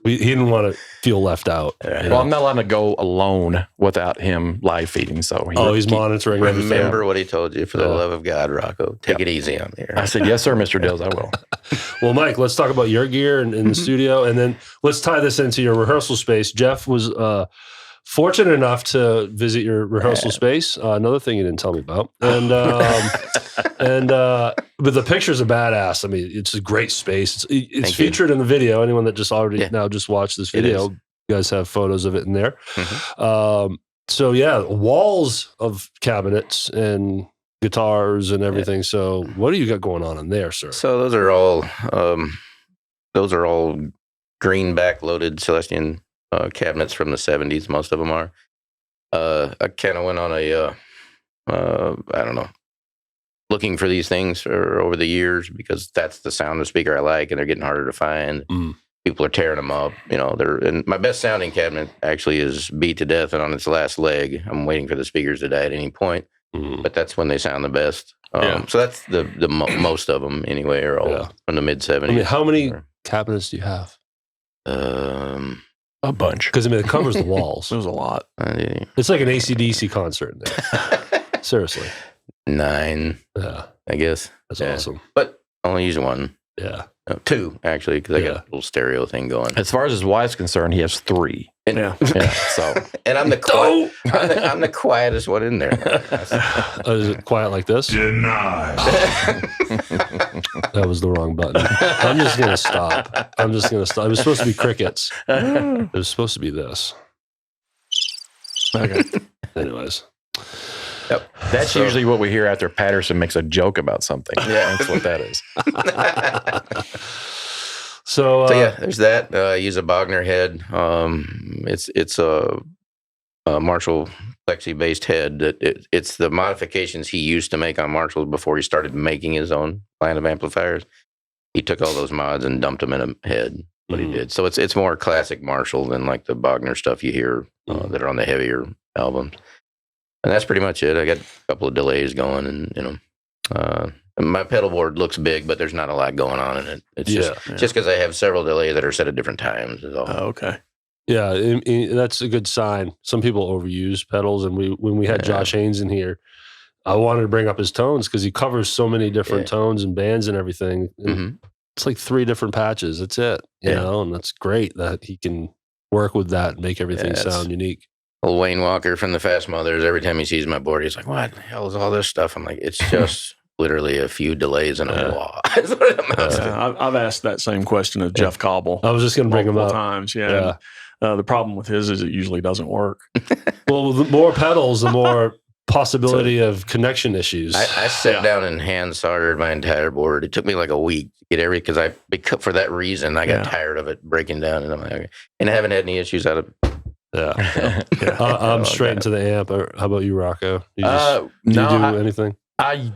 He didn't want to feel left out. Well, I'm not allowed to go alone without him live feeding. So he's monitoring everything. Remember what he told you, for the love of God, Rocko. Take it easy on here. I said, yes, sir, Mr. Dills, I will. Well, Mike, let's talk about your gear in the studio, and then let's tie this into your rehearsal space. Jeff was fortunate enough to visit your rehearsal space. Another thing you didn't tell me about, but the pictures are badass. I mean, it's a great space. It's featured in the video. Anyone that just watched this video, you guys have photos of it in there. Mm-hmm. So yeah, walls of cabinets and guitars and everything. So what do you got going on in there, sir? So those are all green back loaded Celestion cabinets from the 70s. Most of them are. I kind of went on I don't know, looking for these things over the years, because that's the sound of speaker I like, and they're getting harder to find. People are tearing them up. And my best sounding cabinet actually is beat to death and on its last leg. I'm waiting for the speakers to die at any point, but that's when they sound the best. So that's the most of them anyway, are all from the mid 70s. I mean, how many cabinets do you have? A bunch. Because it covers the walls. It was a lot. It's like an AC/DC concert in there. Seriously. 9, I guess. That's awesome. But I only use one. Yeah. 2, actually, because I got a little stereo thing going. As far as his wife's concerned, he has 3. And, So, and I'm the I'm the quietest one in there. Is it quiet like this? Denied. That was the wrong button. I'm just going to stop. It was supposed to be crickets. It was supposed to be this. Okay. Anyways. Yep. That's usually what we hear after Patterson makes a joke about something. Yeah, that's what that is. So yeah, there's that. I use a Bogner head. It's a Marshall plexi-based head. It's the modifications he used to make on Marshalls before he started making his own line of amplifiers. He took all those mods and dumped them in a head. What he did. So it's more classic Marshall than like the Bogner stuff you hear that are on the heavier albums. And that's pretty much it. I got a couple of delays going, and my pedal board looks big, but there's not a lot going on in it. It's just because I have several delays that are set at different times is all. Oh, okay. Yeah, that's a good sign. Some people overuse pedals, and when we had Josh Haynes in here, I wanted to bring up his tones because he covers so many different tones and bands and everything. And it's like 3 different patches. That's it, you know, and that's great that he can work with that and make everything sound unique. Old Wayne Walker from the Fast Mothers, every time he sees my board, he's like, what the hell is all this stuff? I'm like, it's just literally a few delays and a wah. That's what it amounts to. I've asked that same question of Jeff Cobble. I was just going to bring him up. Times, yeah. The problem with his is it usually doesn't work. Well, the more pedals, the more possibility of connection issues. I sat down and hand soldered my entire board. It took me like a week to get because for that reason, I got tired of it breaking down. And I'm like, okay. And I haven't had any issues out of it. I'm straight into the amp. How about you, Rocko? Do you do anything? I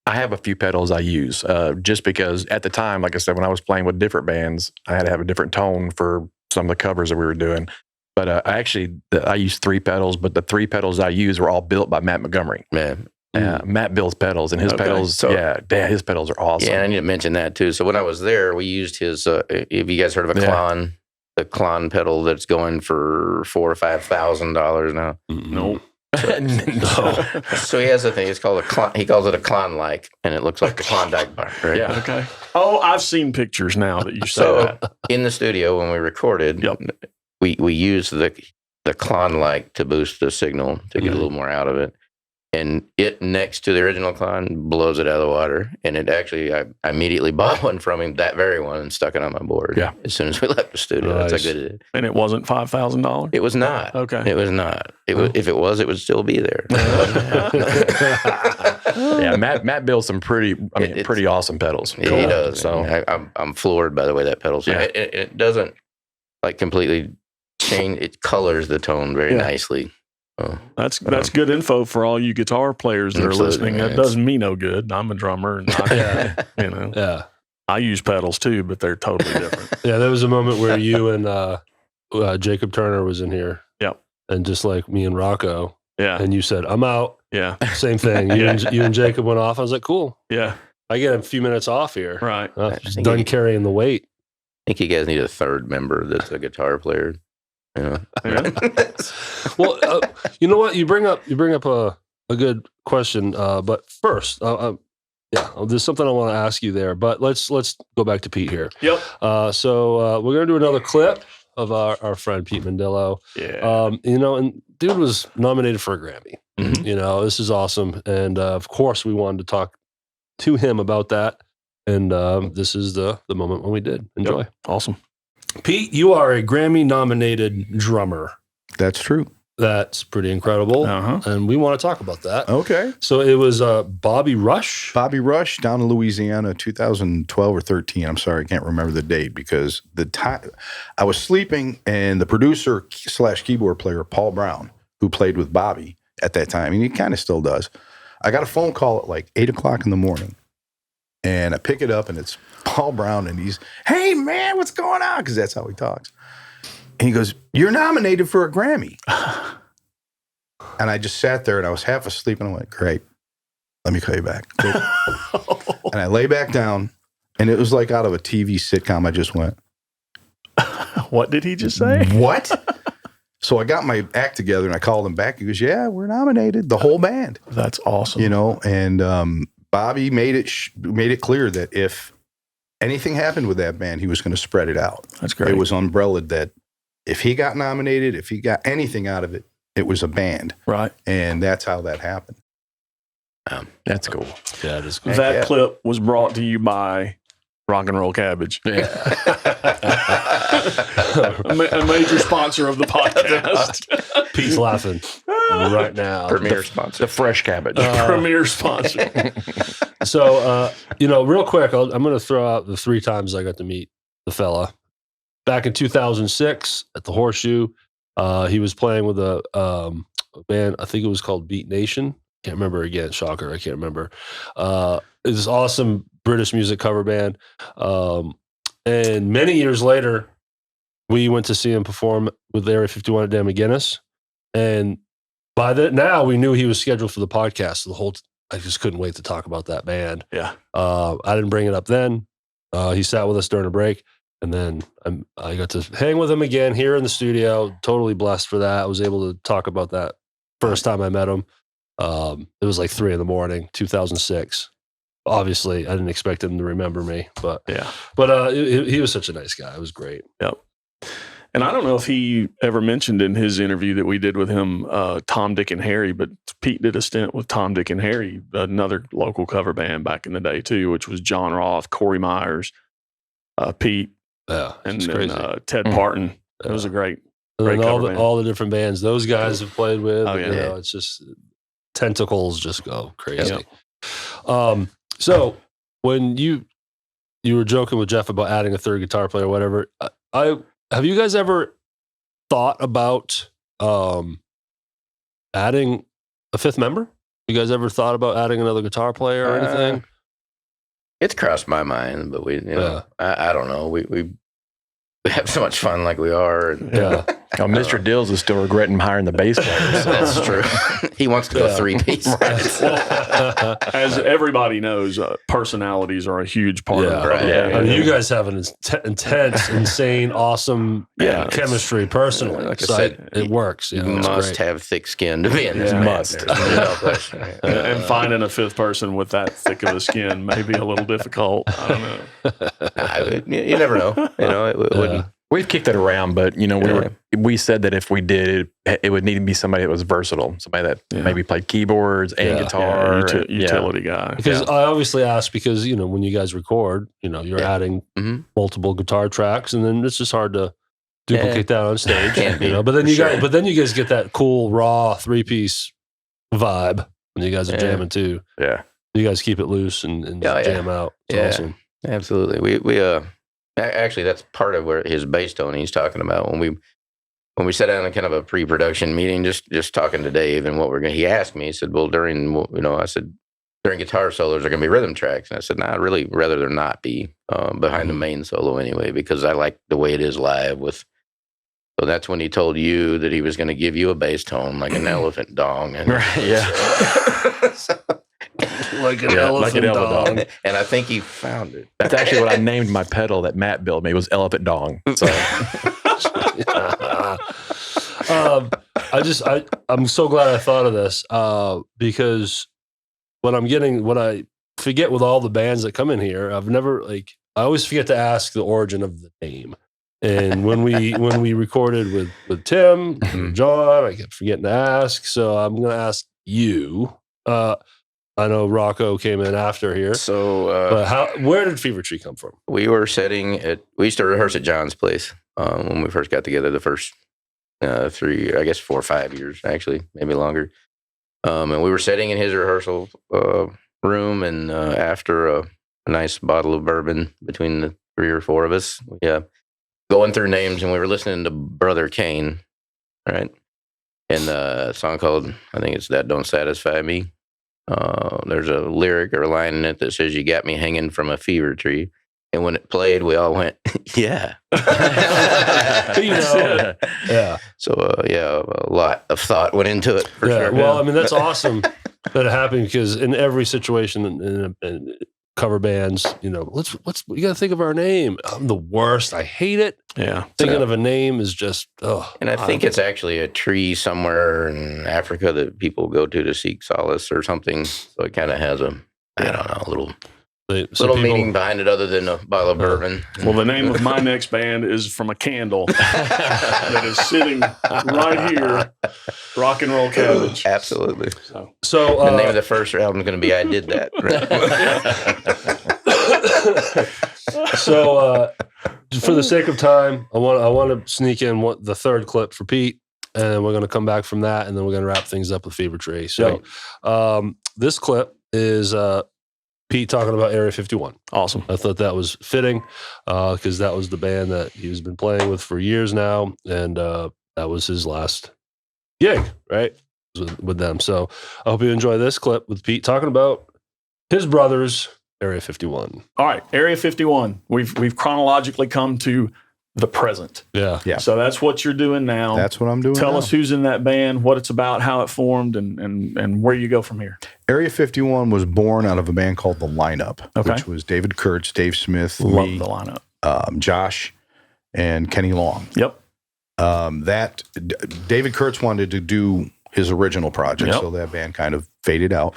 have a few pedals I use just because at the time, like I said, when I was playing with different bands, I had to have a different tone for some of the covers that we were doing. But I use 3 pedals, but the 3 pedals I use were all built by Matt Montgomery. Man. Matt builds pedals, and his pedals, his pedals are awesome. Yeah, I need to mention that too. So when I was there, we used his, have you guys heard of a Klon? The Klon pedal that's going for $4,000 or $5,000 now. Nope. No. So he has a thing. It's called a Klon. He calls it a Klon-like, and it looks like the Klondike bar. Right? Yeah. Okay. Oh, I've seen pictures now that you say that. In the studio when we recorded, we used the Klon-like to boost the signal to get a little more out of it. And it next to the original Klon blows it out of the water. And it actually, I immediately bought one from him, that very one, and stuck it on my board. Yeah. As soon as we left the studio. Nice. That's how good it is. And it wasn't $5,000? It was not. Okay. It was not. If it was, it would still be there. Yeah, Matt builds some pretty awesome pedals. He does. So I'm floored by the way that pedals. Yeah. It doesn't like completely change. It colors the tone very nicely. Oh, that's good info for all you guitar players that are listening. That doesn't mean no good. I'm a drummer, and I use pedals too, but they're totally different. Yeah, there was a moment where you and Jacob Turner was in here. Yep. And just like me and Rocko. Yeah. And you said, I'm out. Yeah. Same thing. You and Jacob went off. I was like, cool. Yeah. I get a few minutes off here. Right. Done carrying the weight. I think you guys need a third member that's a guitar player. Yeah. Well, you know what? You bring up a good question. But first, there's something I want to ask you there. But let's go back to Pete here. Yep. So we're gonna do another clip of our friend Pete Mendillo. Yeah. And dude was nominated for a Grammy. Mm-hmm. You know, this is awesome. And of course, we wanted to talk to him about that. And this is the moment when we did. Enjoy. Yep. Awesome. Pete, you are a Grammy-nominated drummer. That's true. That's pretty incredible. And we want to talk about that. Okay. So it was Bobby Rush? Bobby Rush down in Louisiana, 2012 or 13. I'm sorry, I can't remember the date because the time I was sleeping and the producer / keyboard player, Paul Brown, who played with Bobby at that time, and he kind of still does. I got a phone call at like 8 o'clock in the morning. And I pick it up, and it's Paul Brown, and he's, hey, man, what's going on? Because that's how he talks. And he goes, you're nominated for a Grammy. And I just sat there, and I was half asleep, and I went, great. Let me call you back. And I lay back down, and it was like out of a TV sitcom. I just went, what did he just say? What? So I got my act together, and I called him back. He goes, yeah, we're nominated, the whole band. That's awesome. You know, and Bobby made it clear that if anything happened with that band, he was going to spread it out. That's great. It was umbrellaed that if he got nominated, if he got anything out of it, it was a band. Right. And that's how that happened. That's cool. Yeah, it is cool. That clip was brought to you by Rock and Roll Cabbage. Yeah. A major sponsor of the podcast. Pete's laughing right now. Premier sponsor. The fresh cabbage. Premier sponsor. So, real quick, I'm going to throw out the 3 times I got to meet the fella. Back in 2006 at the Horseshoe, he was playing with a band, I think it was called Beat Nation. Can't remember again. Shocker, I can't remember. It's this awesome British music cover band. And many years later, we went to see him perform with Area 51 at Dan McGuinness. And by now we knew he was scheduled for the podcast. I just couldn't wait to talk about that band. Yeah. I didn't bring it up then. He sat with us during a break. And then I got to hang with him again here in the studio. Totally blessed for that. I was able to talk about that first time I met him. It was like 3 a.m, 2006. Obviously, I didn't expect him to remember me, but he was such a nice guy. It was great. Yep. And I don't know if he ever mentioned in his interview that we did with him, Tom, Dick, and Harry, but Pete did a stint with Tom, Dick, and Harry, another local cover band back in the day too, which was John Roth, Corey Myers, Pete, and then, Ted Parton. It was a great and cover band. all the different bands those guys have played with. Oh, yeah. You know, it's just tentacles just go crazy. Yep. So when you were joking with Jeff about adding a third guitar player or whatever, have you guys ever thought about adding a fifth member? You guys ever thought about adding another guitar player or anything? It's crossed my mind, but I don't know. We have so much fun like we are. And, Mr. Dills is still regretting hiring the bass player. So. That's true. He wants to go 3-piece. As everybody knows, personalities are a huge part of it. Right. I mean, you guys have an intense, insane, awesome chemistry personally. Like I said, it works. You must have thick skin to be in this. Must. No question. And finding a fifth person with that thick of a skin may be a little difficult. I don't know. You never know. You know, it wouldn't. We've kicked it around, but we said that if we did, it would need to be somebody that was versatile, somebody that maybe played keyboards and guitar, utility guy. Because I obviously asked because when you guys record, you're adding multiple guitar tracks, and then it's just hard to duplicate that on stage. But then you guys get that cool raw 3-piece vibe when you guys are jamming too. Yeah, you guys keep it loose and jam out. It's awesome. Absolutely. We actually, that's part of where his bass tone he's talking about. When we sat down in kind of a pre-production meeting, just talking to Dave and what we're going. He asked me. He said, "Well, during guitar solos are going to be rhythm tracks." And I said, "Nah, I'd really rather there not be behind the main solo anyway, because I like the way it is live with." So that's when he told you that he was going to give you a bass tone like an elephant dong. And like an elephant dong. And I think he found it. That's actually what I named my pedal that Matt built me, was Elephant Dong. So. I'm so glad I thought of this because when I forget with all the bands that come in here, I always forget to ask the origin of the name. And when we recorded with Tim and John, I kept forgetting to ask. So I'm going to ask you. I know Rocko came in after here. So, but where did Fevertree come from? We used to rehearse at John's place when we first got together the first 4 or 5 years, actually, maybe longer. And we were sitting in his rehearsal room, and after a nice bottle of bourbon between the 3 or 4 of us, going through names, and we were listening to Brother Kane, right? And a song called, I think it's That Don't Satisfy Me. There's a lyric or a line in it that says, "You got me hanging from a fever tree." And when it played, we all went, yeah. So, a lot of thought went into it. For sure. Well, I mean, that's awesome that it happened, because in every situation in cover bands, you got to think of our name. I'm the worst. I hate it. Yeah. Thinking of a name is just, And I think it's actually a tree somewhere in Africa that people go to seek solace or something. So it kind of has a little meaning behind it other than a bottle of bourbon. Well, the name of my next band is from a candle that is sitting right here, Rock and Roll Cabbage. Absolutely. So the name of the first album is going to be "I Did That." So for the sake of time, I want to sneak in the third clip for Pete, and we're going to come back from that, and then we're going to wrap things up with Fevertree. So this clip is Pete talking about Area 51. Awesome. I thought that was fitting because that was the band that he's been playing with for years now, and that was his last gig, right, with them. So I hope you enjoy this clip with Pete talking about his brothers, Area 51. All right, Area 51. We've chronologically come to the present. Yeah. So that's what you're doing now. That's what I'm doing Tell now. us who's in that band, what it's about, how it formed, and where you go from here. Area 51 was born out of a band called The Lineup, Okay. which was David Kurtz, Dave Smith, Love me, the lineup. Josh, and Kenny Long. Yep. David Kurtz wanted to do his original project, Yep. so that band kind of faded out.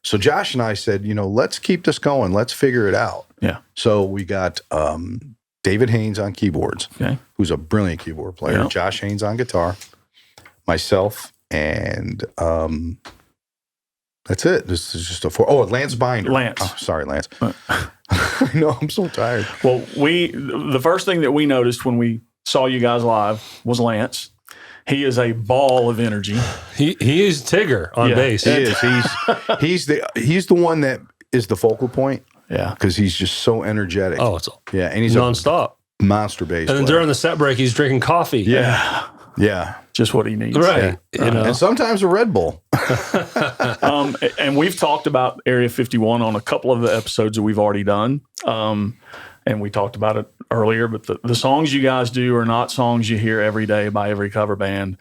So Josh and I said, let's keep this going. Let's figure it out. Yeah. So we got David Haynes on keyboards, who's a brilliant keyboard player. Yep. Josh Haynes on guitar, myself, and that's it. This is just a four. Oh, Lance Binder. Lance. Oh, sorry, Lance. I know, I'm so tired. Well, the first thing that we noticed when we saw you guys live was Lance. He is a ball of energy. He is Tigger on bass. He is. He's the one that is the focal point. Yeah. Because he's just so energetic. Oh, it's and he's nonstop. A monster bass And then player. during the set break, he's drinking coffee. Yeah. Just what he needs. Right. And sometimes a Red Bull. And we've talked about Area 51 on a couple of the episodes that we've already done. And we talked about it earlier, but the songs you guys do are not songs you hear every day by every cover band.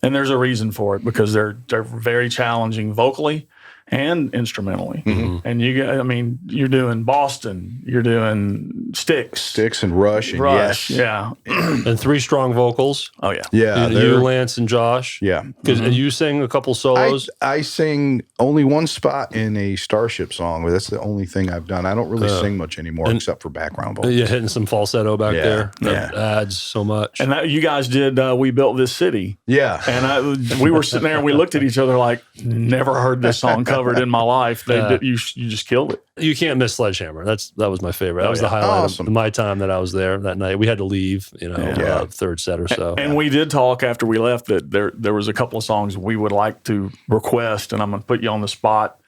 And there's a reason for it, because they're very challenging vocally and instrumentally. Mm-hmm. And you're doing Boston, you're doing Styx and Rush. And Rush, Yes. yeah. And 3 strong vocals. Oh, yeah. Yeah. You, Lance, and Josh. Yeah. Because you sing a couple solos. I sing only one spot in a Starship song, but that's the only thing I've done. I don't really sing much anymore except for background vocals. You're hitting some falsetto back there. Yeah. That adds so much. And you guys did We Built This City. Yeah. And we were sitting there and we looked at each other like, never heard this song covered in my life. You just killed it. You can't miss Sledgehammer. That was my favorite. That was the highlight of my time that I was there that night. We had to leave, third set or so. And we did talk after we left that there was a couple of songs we would like to request, and I'm going to put you on the spot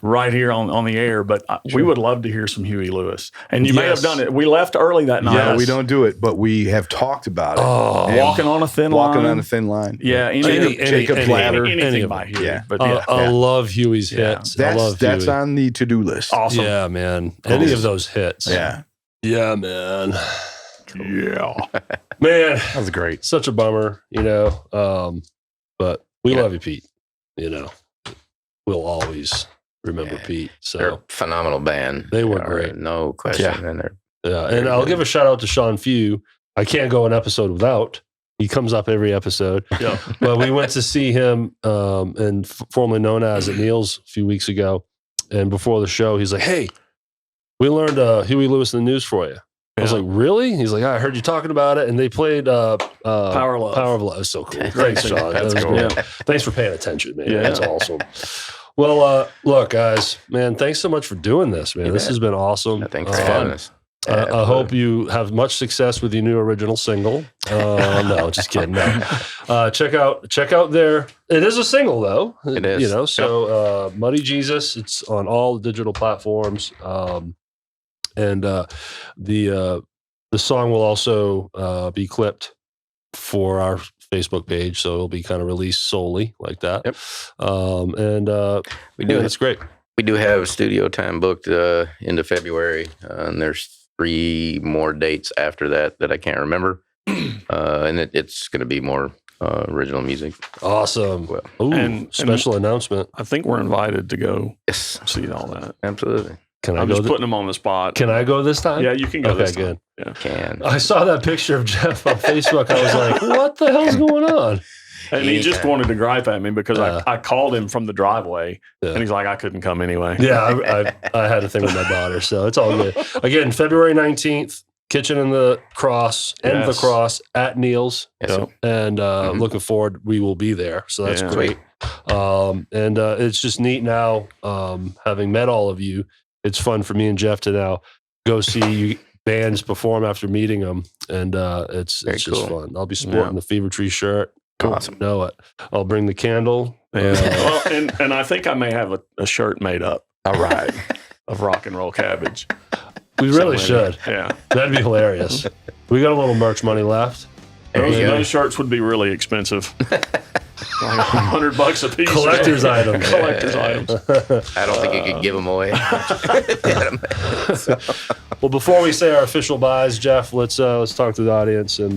right here on the air, but we would love to hear some Huey Lewis. And you may have done it. We left early that night. Yeah, we don't do it, but we have talked about it. Oh, Walking on a Thin Line. Yeah, Jacob Platter. Anything by Huey. Yeah. But I love Huey's hits. That's on the to-do list. Awesome. Yeah, man. Any of those hits. Yeah. Yeah, man. Yeah. Man, That was great. such a bummer, but we love you, Pete. We'll always remember Pete. They're So a phenomenal band. They were great. No question. And and I'll give a shout out to Sean Few. I can't go an episode without. He comes up every episode. Yeah. But we went to see him, and formerly known as at Neil's a few weeks ago. And before the show, he's like, "Hey, we learned Huey Lewis in the news for you." I was like, "Really?" He's like, "I heard you talking about it." And they played Power of Love. Power of Love. It was so cool. Thanks, Sean. That's That was cool. great. Thanks for paying attention, man. Yeah. That's awesome. Well, look, guys, man, thanks so much for doing this, man. This has been awesome. thanks for having us. I hope you have much success with your new original single. No, just kidding. No. Check out their. It is a single though. It is. So Muddy Jesus. It's on all digital platforms, and the song will also be clipped for our Facebook page, so it'll be kind of released solely like that. Yep. We do. It's great. We do have studio time booked into February, and there's 3 more dates after that I can't remember, and it's going to be more original music. Awesome. Well, Ooh, special announcement. I think we're invited to go yes, see all that. absolutely. Can I I'm go? just putting them on the spot. Can I go this time? Yeah, you can go Okay, this time. good. Yeah. Can I saw that picture of Jeff on Facebook. I was like, what the hell's going on? And he just wanted to gripe at me because I called him from the driveway, Yeah. and he's like, I couldn't come anyway. Yeah, I had a thing with my daughter, so it's all good. Again, February 19th, Kitchen and the Cross, and the Yes. Cross at Neil's. Yes, sir. And looking forward, we will be there. So that's Yeah. great. And it's just neat now, having met all of you. It's fun for me and Jeff to now go see bands perform after meeting them. And it's Very just cool. fun. I'll be sporting the Fevertree shirt. Awesome. Know it. I'll bring the candle. Well, and I think I may have a shirt made up All right. of Rock and Roll Cabbage. We really Somewhere. should. Yeah. That'd be hilarious. We got a little merch money left. Those shirts would be really expensive. Like $100 a piece. Collector's items. Collector's items. I don't think you could give them away. Well, before we say our official buys, Jeff, let's talk to the audience and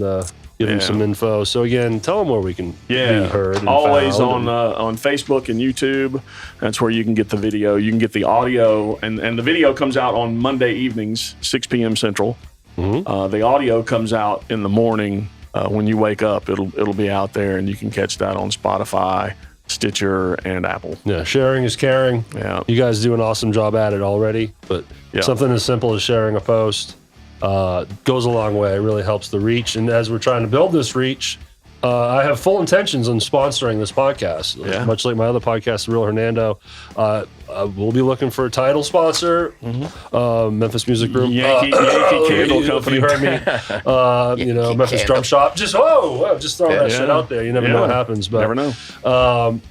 give them some info. So again, tell them where we can be heard. And Always found on Facebook and YouTube. That's where you can get the video. You can get the audio, and the video comes out on Monday evenings, 6 p.m. Central. The audio comes out in the morning when you wake up. It'll be out there, and you can catch that on Spotify, Stitcher, and Apple. Yeah, sharing is caring. Yeah, you guys do an awesome job at it already, but something as simple as sharing a post goes a long way. It really helps the reach. And as we're trying to build this reach, I have full intentions on sponsoring this podcast. Much like my other podcast, The Real Hernando. We'll be looking for a title sponsor, Memphis Music Group. Yankee Candle Company. You heard me. Memphis Drum Shop. Just just throw that shit out there. You never know what happens. But, never know.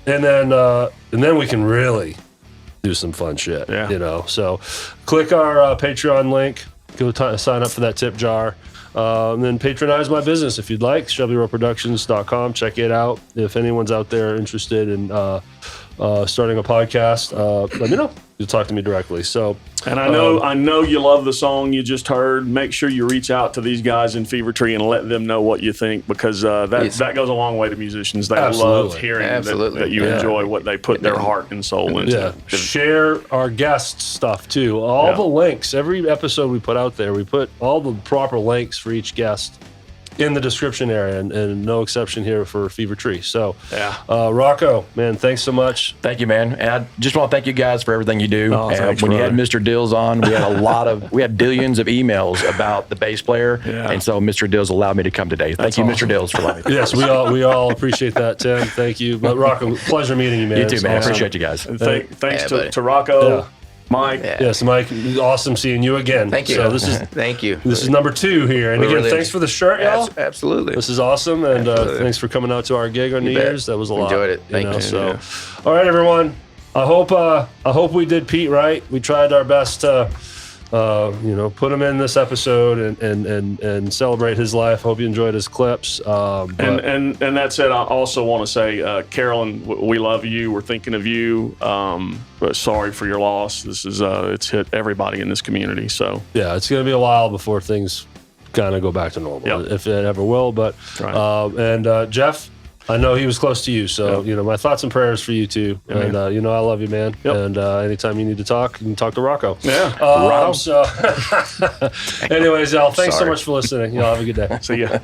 And then we can really do some fun shit. Yeah. So click our Patreon link. Go sign up for that tip jar. And then patronize my business if you'd like. ShelbyRowProductions.com. Check it out. If anyone's out there interested in starting a podcast, let me know. You'll talk to me directly. So, and I know you love the song you just heard. Make sure you reach out to these guys in Fevertree and let them know what you think, because that goes a long way to musicians. They love hearing that you enjoy what they put their heart and soul into. Yeah. Share our guest stuff too. All the links, every episode we put out there, we put all the proper links for each guest in the description area, and no exception here for Fevertree. So, Rocko, man, thanks so much. Thank you, man. And I just want to thank you guys for everything you do. When you had Mr. Dills on, we had we had billions of emails about the bass player, and so Mr. Dills allowed me to come today. Thank you, Mr. Dills, for letting me. Yes, we all appreciate that, Tim. Thank you. But Rocko, pleasure meeting you, man. You too, man. Awesome. I appreciate you guys. Thanks to Rocko. Yeah. Mike. Yes, Mike. Awesome seeing you again. Thank you. So this is thank you. This is number 2 here, and again, thanks for the shirt, y'all. Absolutely. This is awesome, and thanks for coming out to our gig on New Year's. That was a lot. Enjoyed it. Thank you. So, all right, everyone. I hope we did Pete right. We tried our best to put him in this episode and celebrate his life. Hope you enjoyed his clips. And that said, I also want to say, Carolyn, we love you. We're thinking of you. But sorry for your loss. This is it's hit everybody in this community. So yeah, it's going to be a while before things kind of go back to normal, if it ever will. But Jeff, I know he was close to you, so my thoughts and prayers for you too. And I love you, man. And anytime you need to talk, you can talk to Rocko. Yeah, So, anyways, y'all, thanks so much for listening. Y'all have a good day. See ya.